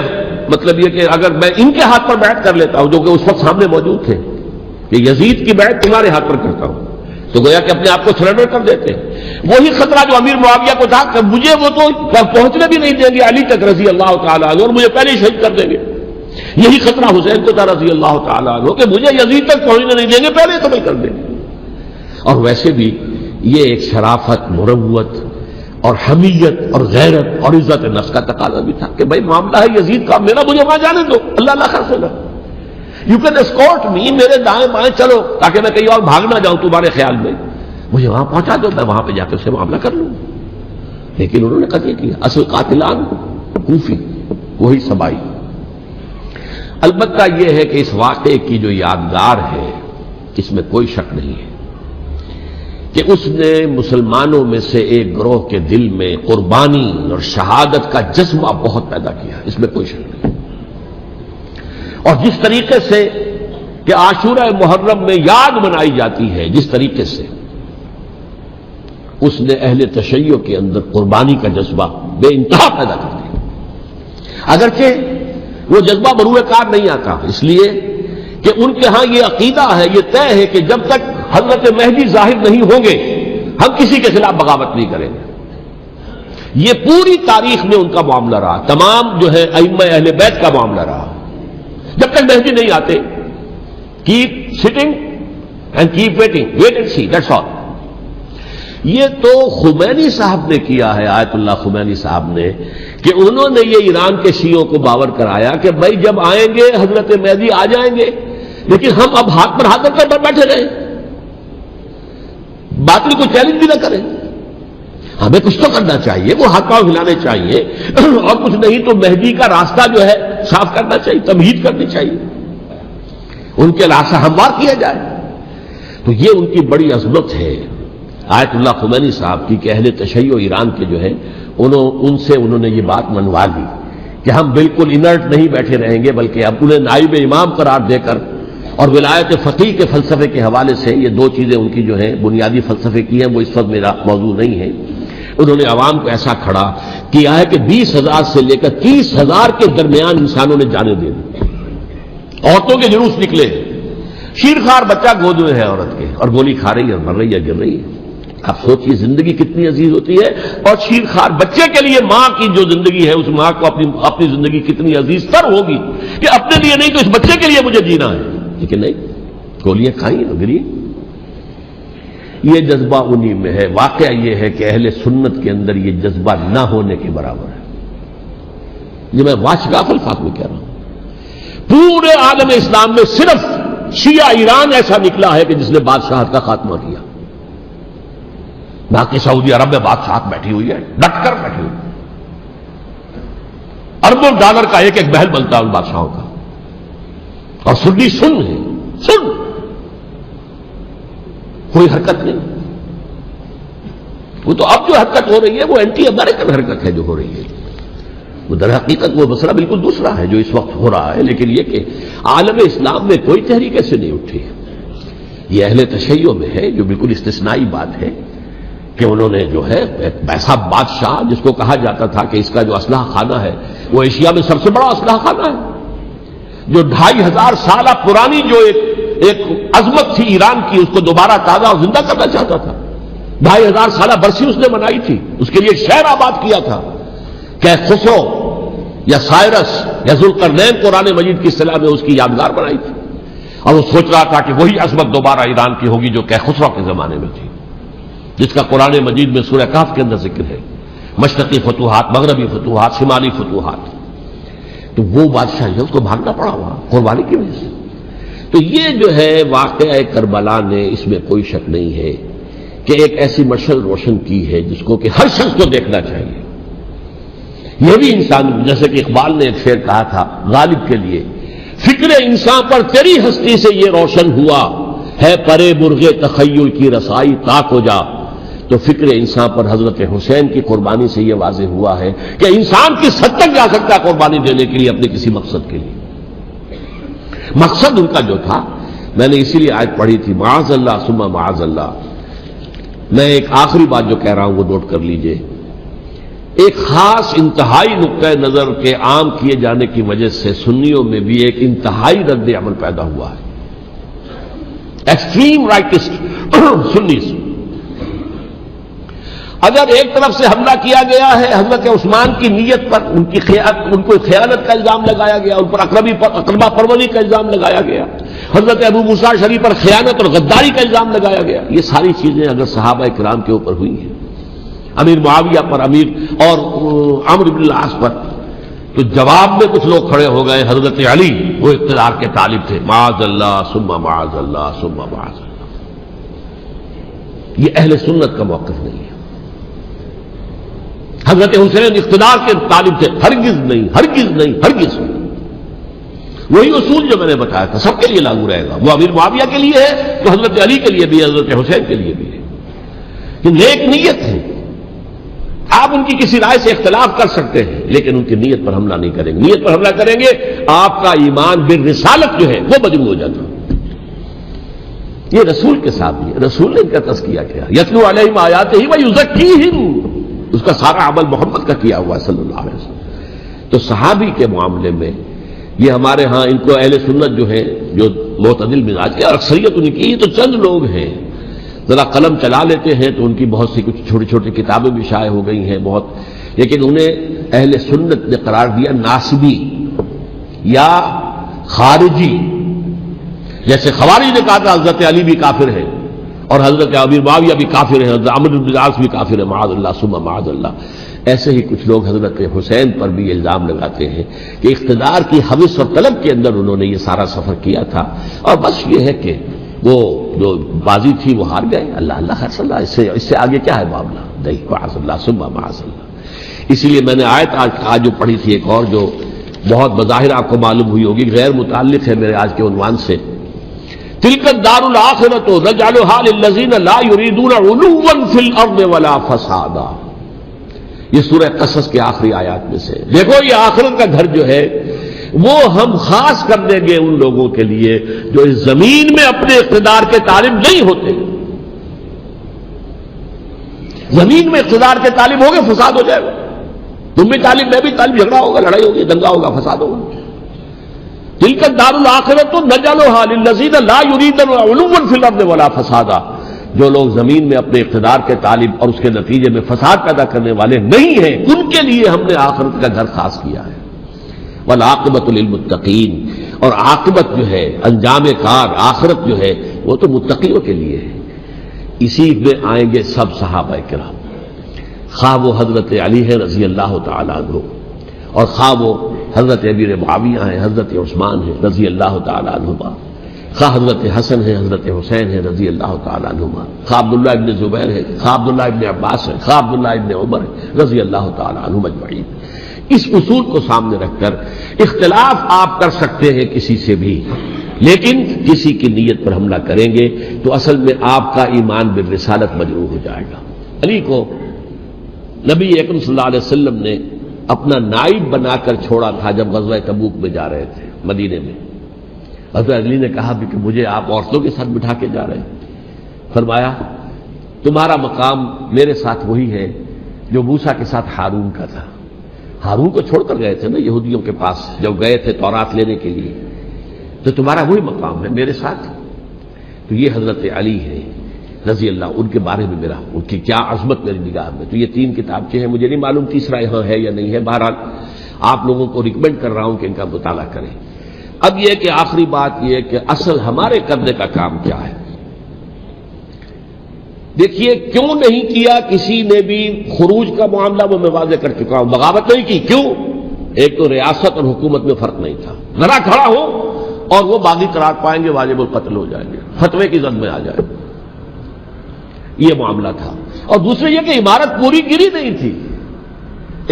مطلب یہ کہ اگر میں ان کے ہاتھ پر بیعت کر لیتا ہوں, جو کہ اس وقت سامنے موجود تھے, کہ یزید کی بیعت تمہارے ہاتھ پر کرتا ہوں, تو گویا کہ اپنے آپ کو سرنڈر کر دیتے. وہی خطرہ جو امیر معاویہ کو تھا کہ مجھے وہ تو پہنچنے بھی نہیں دیں گے علی تک رضی اللہ تعالیٰ عنہ, اور مجھے پہلے ہی شہید کر دیں گے. یہی خطرہ حسین کو تھا رضی اللہ تعالیٰ عنہ کہ مجھے یزید تک پہنچنے نہیں دیں گے, پہلے قتل کر دیں گے. اور ویسے بھی یہ ایک شرافت, مروت اور حمیت اور غیرت اور عزت نفس کا تقاضا بھی تھا کہ بھائی معاملہ ہے یزید کا, میرا مجھے وہاں جانے دو, اللہ نہ خرچ ہوگا, یو کین اسکورٹ می, میرے دائیں بائیں چلو تاکہ میں کہیں اور بھاگ نہ جاؤں تمہارے خیال میں, مجھے وہاں پہنچا دو, میں وہاں پہ جا کر سے معاملہ کر لوں. لیکن انہوں نے قتل کیا. اصل قاتلان کوفی, وہی سبائی. البتہ یہ ہے کہ اس واقعے کی جو یادگار ہے اس میں کوئی شک نہیں ہے کہ اس نے مسلمانوں میں سے ایک گروہ کے دل میں قربانی اور شہادت کا جذبہ بہت پیدا کیا, اس میں کوئی شک نہیں. اور جس طریقے سے کہ عاشورہ محرم میں یاد منائی جاتی ہے, جس طریقے سے اس نے اہل تشیع کے اندر قربانی کا جذبہ بے انتہا پیدا کر دیا. اگرچہ وہ جذبہ بروئے کار نہیں آتا, اس لیے کہ ان کے ہاں یہ عقیدہ ہے, یہ طے ہے کہ جب تک حضرت مہدی ظاہر نہیں ہوں گے ہم کسی کے خلاف بغاوت نہیں کریں گے. یہ پوری تاریخ میں ان کا معاملہ رہا, تمام جو ہے ائمہ اہل بیت کا معاملہ رہا. جب تک مہدی نہیں آتے, keep sitting and keep waiting, wait and see, that's all. یہ تو خمینی صاحب نے کیا ہے, آیت اللہ خمینی صاحب نے, کہ انہوں نے یہ ایران کے شیعوں کو باور کرایا کہ بھائی جب آئیں گے حضرت مہدی آ جائیں گے, لیکن ہم اب ہاتھ پر ہاتھ رکھ کر بیٹھے رہیں, باطل کو چیلنج بھی نہ کریں, ہمیں کچھ تو کرنا چاہیے, وہ ہاتھ پاؤں ہلانے چاہیے, اور کچھ نہیں تو مہدی کا راستہ جو ہے صاف کرنا چاہیے, تمہید کرنی چاہیے, ان کے راستہ ہموار کیا جائے. تو یہ ان کی بڑی عظمت ہے آیت اللہ خمینی صاحب کی کہ اہل تشیع ایران کے جو ہے ان سے انہوں نے یہ بات منوا لی کہ ہم بالکل انرٹ نہیں بیٹھے رہیں گے, بلکہ اب انہیں نائب امام قرار دے کر اور ولایت فقیہ کے فلسفے کے حوالے سے, یہ دو چیزیں ان کی جو ہیں بنیادی فلسفے کی ہیں, وہ اس وقت میرا موضوع نہیں ہے. انہوں نے عوام کو ایسا کھڑا کیا ہے کہ 20,000 سے لے کر 30,000 کے درمیان انسانوں نے جانے دے دی. عورتوں کے جلوس نکلے, شیرخوار بچہ گود میں ہے عورت کے, اور گولی کھا رہی ہے, مر رہی ہے, گر رہی ہے. اب سوچیے زندگی کتنی عزیز ہوتی ہے, اور شیرخوار بچے کے لیے ماں کی جو زندگی ہے اس ماں کو اپنی زندگی کتنی عزیز تر ہوگی کہ اپنے لیے نہیں تو اس بچے کے لیے مجھے جینا ہے, لیکن نہیں, گولیاں کھائیں گری. یہ جذبہ انہی میں ہے. واقعہ یہ ہے کہ اہل سنت کے اندر یہ جذبہ نہ ہونے کے برابر ہے. یہ میں واشگاف الفاظ میں کہہ رہا ہوں. پورے عالم اسلام میں صرف شیعہ ایران ایسا نکلا ہے کہ جس نے بادشاہت کا خاتمہ کیا. باقی سعودی عرب میں بادشاہت بیٹھی ہوئی ہے، ڈٹ کر بیٹھی ہوئی. اربوں ڈالر کا ایک ایک محل بنتا ہے ان بادشاہوں کا. اور سنی سن ہے، سن، کوئی حرکت نہیں. وہ تو اب جو حرکت ہو رہی ہے وہ اینٹی امریکن حرکت ہے جو ہو رہی ہے. وہ در حقیقت وہ مسئلہ بالکل دوسرا ہے جو اس وقت ہو رہا ہے. لیکن یہ کہ عالم اسلام میں کوئی تحریک ایسے نہیں اٹھی. یہ اہل تشیع میں ہے جو بالکل استثنائی بات ہے کہ انہوں نے جو ہے ایسا بادشاہ جس کو کہا جاتا تھا کہ اس کا جو اسلحہ خانہ ہے وہ ایشیا میں سب سے بڑا اسلحہ خانہ ہے، جو 2500 سالہ پرانی جو ایک عظمت تھی ایران کی اس کو دوبارہ تازہ اور زندہ کرنا چاہتا تھا. 2500 سالہ برسی اس نے منائی تھی، اس کے لیے شہر آباد کیا تھا کہ خسرو یا سائرس یا ذوالقرنین قرآن مجید کی اصطلاح میں اس کی یادگار بنائی تھی. اور وہ سوچ رہا تھا کہ وہی عظمت دوبارہ ایران کی ہوگی جو کہ خسرو کے زمانے میں تھی، جس کا قرآن مجید میں سورہ کہف کے اندر ذکر ہے. مشرقی فتوحات، مغربی فتوحات، شمالی فتوحات. تو وہ بادشاہ ہے، اس کو بھاگنا پڑا ہوا قربانی کی وجہ سے. تو یہ جو ہے واقعہ کربلا نے، اس میں کوئی شک نہیں ہے کہ ایک ایسی مشعل روشن کی ہے جس کو کہ ہر شخص کو دیکھنا چاہیے. یہ بھی انسان، جیسے کہ اقبال نے ایک شعر کہا تھا غالب کے لیے، فکر انسان پر تیری ہستی سے یہ روشن ہوا ہے پرے مرغ تخیل کی رسائی تاک ہو جا. تو فکر انسان پر حضرت حسین کی قربانی سے یہ واضح ہوا ہے کہ انسان کس حد تک جا سکتا ہے قربانی دینے کے لیے اپنے کسی مقصد کے لیے. مقصد ان کا جو تھا، میں نے اسی لیے آیت پڑھی تھی، معاذ اللہ ثم معاذ اللہ. میں ایک آخری بات جو کہہ رہا ہوں وہ نوٹ کر لیجئے. ایک خاص انتہائی نقطۂ نظر کے عام کیے جانے کی وجہ سے سنیوں میں بھی ایک انتہائی رد عمل پیدا ہوا ہے. Extreme rightist سنیز. اگر ایک طرف سے حملہ کیا گیا ہے حضرت عثمان کی نیت پر، ان کو خیانت کا الزام لگایا گیا، ان پر اقربا پروری کا الزام لگایا گیا، حضرت ابو موسیٰ شریف پر خیانت اور غداری کا الزام لگایا گیا، یہ ساری چیزیں اگر صحابہ کرام کے اوپر ہوئی ہیں، امیر معاویہ پر، امیر اور عمرو بن العاص پر، تو جواب میں کچھ لوگ کھڑے ہو گئے. حضرت علی وہ اقتدار کے طالب تھے، معاذ اللہ ثم معاذ اللہ ثم معاذ اللہ. یہ اہل سنت کا موقف نہیں ہے. حضرت حسین اقتدار کے طالب تھے، ہرگز نہیں، ہرگز نہیں، ہرگز نہیں. وہی اصول جو میں نے بتایا تھا سب کے لیے لاگو رہے گا. وہ امیر معاویہ کے لیے ہے تو حضرت علی کے لیے بھی، حضرت حسین کے لیے بھی ہے. کہ نیک نیت ہے، آپ ان کی کسی رائے سے اختلاف کر سکتے ہیں لیکن ان کی نیت پر حملہ نہیں کریں گے. نیت پر حملہ کریں گے آپ کا ایمان بالرسالت جو ہے وہ مجروح ہو جاتا. یہ رسول کے ساتھ بھی ہے، رسول نے ان کا تزکیہ کیا، یتلو علیہم آیاتہ ویزکیہم، اس کا سارا عمل محمد کا کیا ہوا ہے صلی اللہ علیہ وسلم. تو صحابی کے معاملے میں یہ ہمارے ہاں ان کو اہل سنت جو ہے جو معتدل مزاج کے، اور اکثریت ان کی، یہ تو چند لوگ ہیں ذرا قلم چلا لیتے ہیں تو ان کی بہت سی کچھ چھوٹی چھوٹی کتابیں بھی شائع ہو گئی ہیں بہت، لیکن انہیں اہل سنت نے قرار دیا ناسبی یا خارجی. جیسے خوارج نے کہا تھا حضرت علی بھی کافر ہے اور حضرت امیر معاویہ بھی کافر ہیں، حضرت عمرو بن العاص بھی کافر ہے، معاذ اللہ ثم معاذ اللہ. ایسے ہی کچھ لوگ حضرت حسین پر بھی الزام لگاتے ہیں کہ اقتدار کی حوث اور طلب کے اندر انہوں نے یہ سارا سفر کیا تھا اور بس یہ ہے کہ وہ جو بازی تھی وہ ہار گئے. اللہ اللہ خیر صلی اللہ، اس سے آگے کیا ہے معاملہ؟ نہیں، معاذ اللہ ثم معاذ اللہ. اسی لیے میں نے آیت آج جو پڑھی تھی ایک اور جو بہت بظاہر آپ کو معلوم ہوئی ہوگی، غیر متعلق ہے میرے آج کے عنوان سے، تلک الدار الآخرۃ نجعلھا للذین لا یریدون علوا فی الارض ولا فسادا. یہ سورہ قصص کے آخری آیات میں سے. دیکھو یہ آخرت کا گھر جو ہے وہ ہم خاص کر دیں گے ان لوگوں کے لیے جو اس زمین میں اپنے اقتدار کے طالب نہیں ہوتے. زمین میں اقتدار کے طالب ہو گئے فساد ہو جائے گا. تم بھی طالب، میں بھی طالب، جھگڑا ہوگا، لڑائی ہوگی، دنگا ہوگا، فساد ہوگا. تلک الدار الآخرۃ نجعلھا للذین لا یریدون علوا فی الارض ولا فسادا. جو لوگ زمین میں اپنے اقتدار کے طالب اور اس کے نتیجے میں فساد پیدا کرنے والے نہیں ہیں ان کے لیے ہم نے آخرت کا گھر خاص کیا ہے. والعاقبۃ للمتقین، اور عاقبت جو ہے، انجام کار، آخرت جو ہے وہ تو متقیوں کے لیے ہے. اسی میں آئیں گے سب صحابہ کرام، خواہ وہ حضرت علی ہے رضی اللہ تعالیٰ عنہ، اور خواہ وہ حضرت امیر معاویہ ہیں، حضرت عثمان ہیں رضی اللہ تعالیٰ عنہما، خواہ حضرت حسن ہیں، حضرت حسین ہیں رضی اللہ تعالیٰ عنہما، خواہ عبداللہ ابن زبیر ہے، خواہ عبداللہ ابن عباس ہے، خواہ عبداللہ ابن عمر ہے رضی اللہ تعالیٰ عنہم اجمعین۔ اس اصول کو سامنے رکھ کر اختلاف آپ کر سکتے ہیں کسی سے بھی، لیکن کسی کی نیت پر حملہ کریں گے تو اصل میں آپ کا ایمان بالرسالت مجروح ہو جائے گا۔ علی کو نبی اکرم صلی اللہ علیہ وسلم نے اپنا نائب بنا کر چھوڑا تھا جب غزوہ تبوک میں جا رہے تھے مدینے میں۔ حضرت علی نے کہا کہ مجھے آپ عورتوں کے ساتھ بٹھا کے جا رہے ہیں۔ فرمایا تمہارا مقام میرے ساتھ وہی ہے جو موسیٰ کے ساتھ ہارون کا تھا۔ ہارون کو چھوڑ کر گئے تھے نا یہودیوں کے پاس جب گئے تھے تورات لینے کے لیے، تو تمہارا وہی مقام ہے میرے ساتھ۔ تو یہ حضرت علی ہے رضی اللہ، ان کے بارے میں میرا ان کی کیا عظمت میری نگاہ میں۔ تو یہ 3 کتابچے ہیں، مجھے نہیں معلوم تیسرا یہاں ہے یا نہیں ہے، بہرحال آپ لوگوں کو ریکمینڈ کر رہا ہوں کہ ان کا مطالعہ کریں۔ اب یہ کہ آخری بات یہ کہ اصل ہمارے کرنے کا کام کیا ہے۔ دیکھیے کیوں نہیں کیا کسی نے بھی خروج کا معاملہ، وہ میں واضح کر چکا ہوں، بغاوت نہیں کی۔ کیوں؟ ایک تو ریاست اور حکومت میں فرق نہیں تھا، ذرا کھڑا ہو اور وہ باغی قرار پائیں گے، واجب القتل ہو جائیں گے، فتوے کی زد میں آ جائے، یہ معاملہ تھا۔ اور دوسرے یہ کہ عمارت پوری گری نہیں تھی،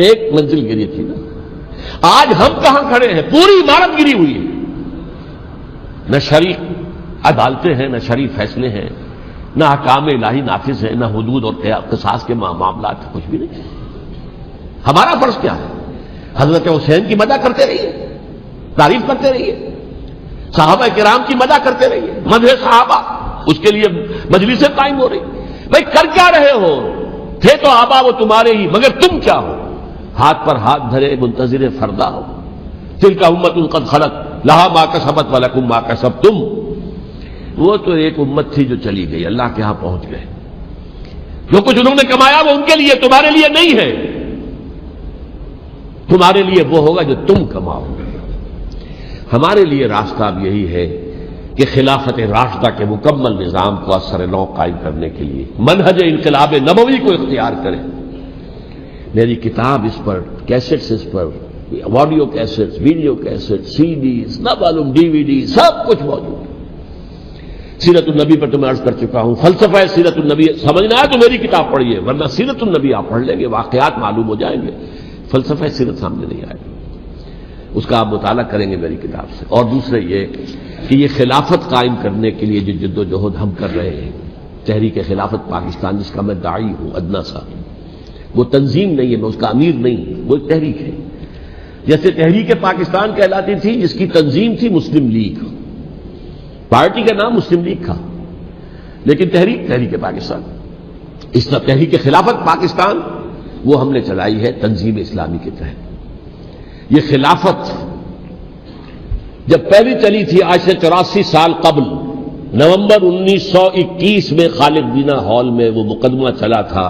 ایک منزل گری تھی نا۔ آج ہم کہاں کھڑے ہیں؟ پوری عمارت گری ہوئی ہے، نہ شرعی عدالتیں ہیں، نہ شرعی فیصلے ہیں، نہ احکام الہی نافذ ہیں، نہ حدود اور قصاص کے معاملات، کچھ بھی نہیں۔ ہمارا فرض کیا ہے؟ حضرت حسین کی مدح کرتے رہیے، تعریف کرتے رہیے، صحابہ کرام کی مدح کرتے رہیے، مدح صحابہ، اس کے لیے مجلسیں قائم ہو رہی۔ بھائی کر کیا رہے ہو؟ تھے تو آبا وہ تمہارے ہی، مگر تم کیا ہو؟ ہاتھ پر ہاتھ دھرے منتظر فردا ہو۔ تلک امۃ قد خلت لہا ما کسبت ولکم ما کسبتم۔ وہ تو ایک امت تھی جو چلی گئی، اللہ کے ہاں پہنچ گئے، جو کچھ انہوں نے کمایا وہ ان کے لیے، تمہارے لیے نہیں ہے، تمہارے لیے وہ ہوگا جو تم کماؤ گے۔ ہمارے لیے راستہ اب یہی ہے کہ خلافت راشدہ کے مکمل نظام کو اثر نو قائم کرنے کے لیے منہج انقلاب نبوی کو اختیار کریں۔ میری کتاب اس پر، کیسٹس اس پر، آڈیو کیسٹس، ویڈیو کیسٹس، سی ڈیز، نہ معلوم ڈی وی ڈی، سب کچھ موجود ہے۔ سیرت النبی پر تو میں عرض کر چکا ہوں، فلسفہ سیرت النبی سمجھنا ہے تو میری کتاب پڑھیے، ورنہ سیرت النبی آپ پڑھ لیں گے، واقعات معلوم ہو جائیں گے، فلسفہ سیرت سامنے نہیں آئے گا، اس کا آپ مطالعہ کریں گے میری کتاب سے۔ اور دوسرے یہ کہ یہ خلافت قائم کرنے کے لیے جو جد و جہد ہم کر رہے ہیں، تحریک خلافت پاکستان جس کا میں داعی ہوں ادنا سا، وہ تنظیم نہیں ہے، میں اس کا امیر نہیں، وہ ایک تحریک ہے۔ جیسے تحریک پاکستان کہلاتی تھی جس کی تنظیم تھی مسلم لیگ، پارٹی کا نام مسلم لیگ تھا، لیکن تحریک پاکستان، اس طرح تحریک خلافت پاکستان وہ ہم نے چلائی ہے تنظیم اسلامی کے تحت۔ یہ خلافت جب پہلی چلی تھی آج سے 84 سال قبل، نومبر 1921 میں خالد دینا ہال میں وہ مقدمہ چلا تھا،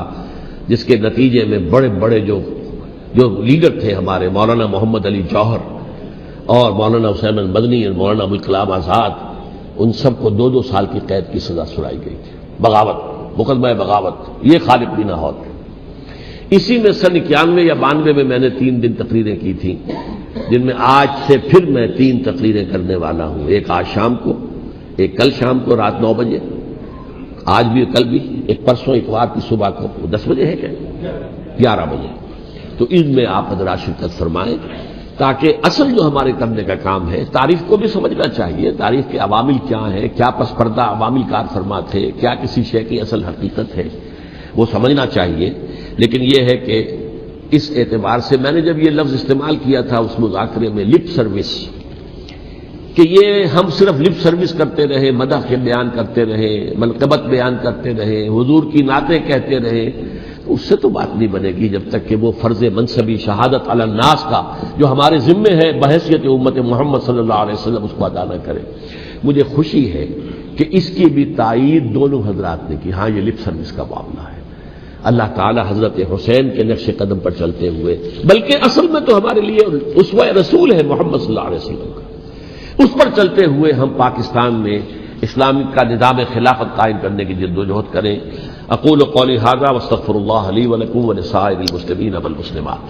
جس کے نتیجے میں بڑے بڑے جو لیڈر تھے ہمارے، مولانا محمد علی جوہر اور مولانا حسین المدنی اور مولانا ابوالکلام آزاد، ان سب کو 2 سال کی قید کی سزا سنائی گئی تھی، بغاوت، مقدمہ بغاوت، یہ خالد دینا ہال۔ اسی میں سن 91 یا 92 میں نے 3 دن تقریریں کی تھیں، جن میں آج سے پھر میں 3 تقریریں کرنے والا ہوں، ایک آج شام کو، ایک کل شام کو رات 9 بجے، آج بھی کل بھی، ایک پرسوں اتوار کی صبح کو 10 بجے ہے کیا 11 بجے۔ تو ان میں آپ حضرات شرکت فرمائیں، تاکہ اصل جو ہمارے کرنے کا کام ہے، تاریخ کو بھی سمجھنا چاہیے، تاریخ کے عوامل کیا ہیں، کیا پس پردہ عوامل کار فرما تھے، کیا کسی شے کی اصل حقیقت ہے، وہ سمجھنا چاہیے۔ لیکن یہ ہے کہ اس اعتبار سے میں نے جب یہ لفظ استعمال کیا تھا اس مذاکرے میں، لپ سروس، کہ یہ ہم صرف لپ سروس کرتے رہے، مدح کے بیان کرتے رہے، منقبت بیان کرتے رہے، حضور کی نعتیں کہتے رہے، اس سے تو بات نہیں بنے گی جب تک کہ وہ فرض منصبی شہادت علی الناس کا جو ہمارے ذمے ہے بحیثیت امت محمد صلی اللہ علیہ وسلم اس کو ادا نہ کرے۔ مجھے خوشی ہے کہ اس کی بھی تائید دونوں حضرات نے کی، ہاں یہ لپ سروس کا معاملہ ہے۔ اللہ تعالی حضرت حسین کے نقش قدم پر چلتے ہوئے، بلکہ اصل میں تو ہمارے لیے اسوہ رسول ہے محمد صلی اللہ علیہ وسلم کا، اس پر چلتے ہوئے ہم پاکستان میں اسلام کا نظام خلافت قائم کرنے کی جد و جہد کریں۔ اقول قولی ھذا واستغفر اللہ لی ولکم ولسائر المسلمین والمسلمات۔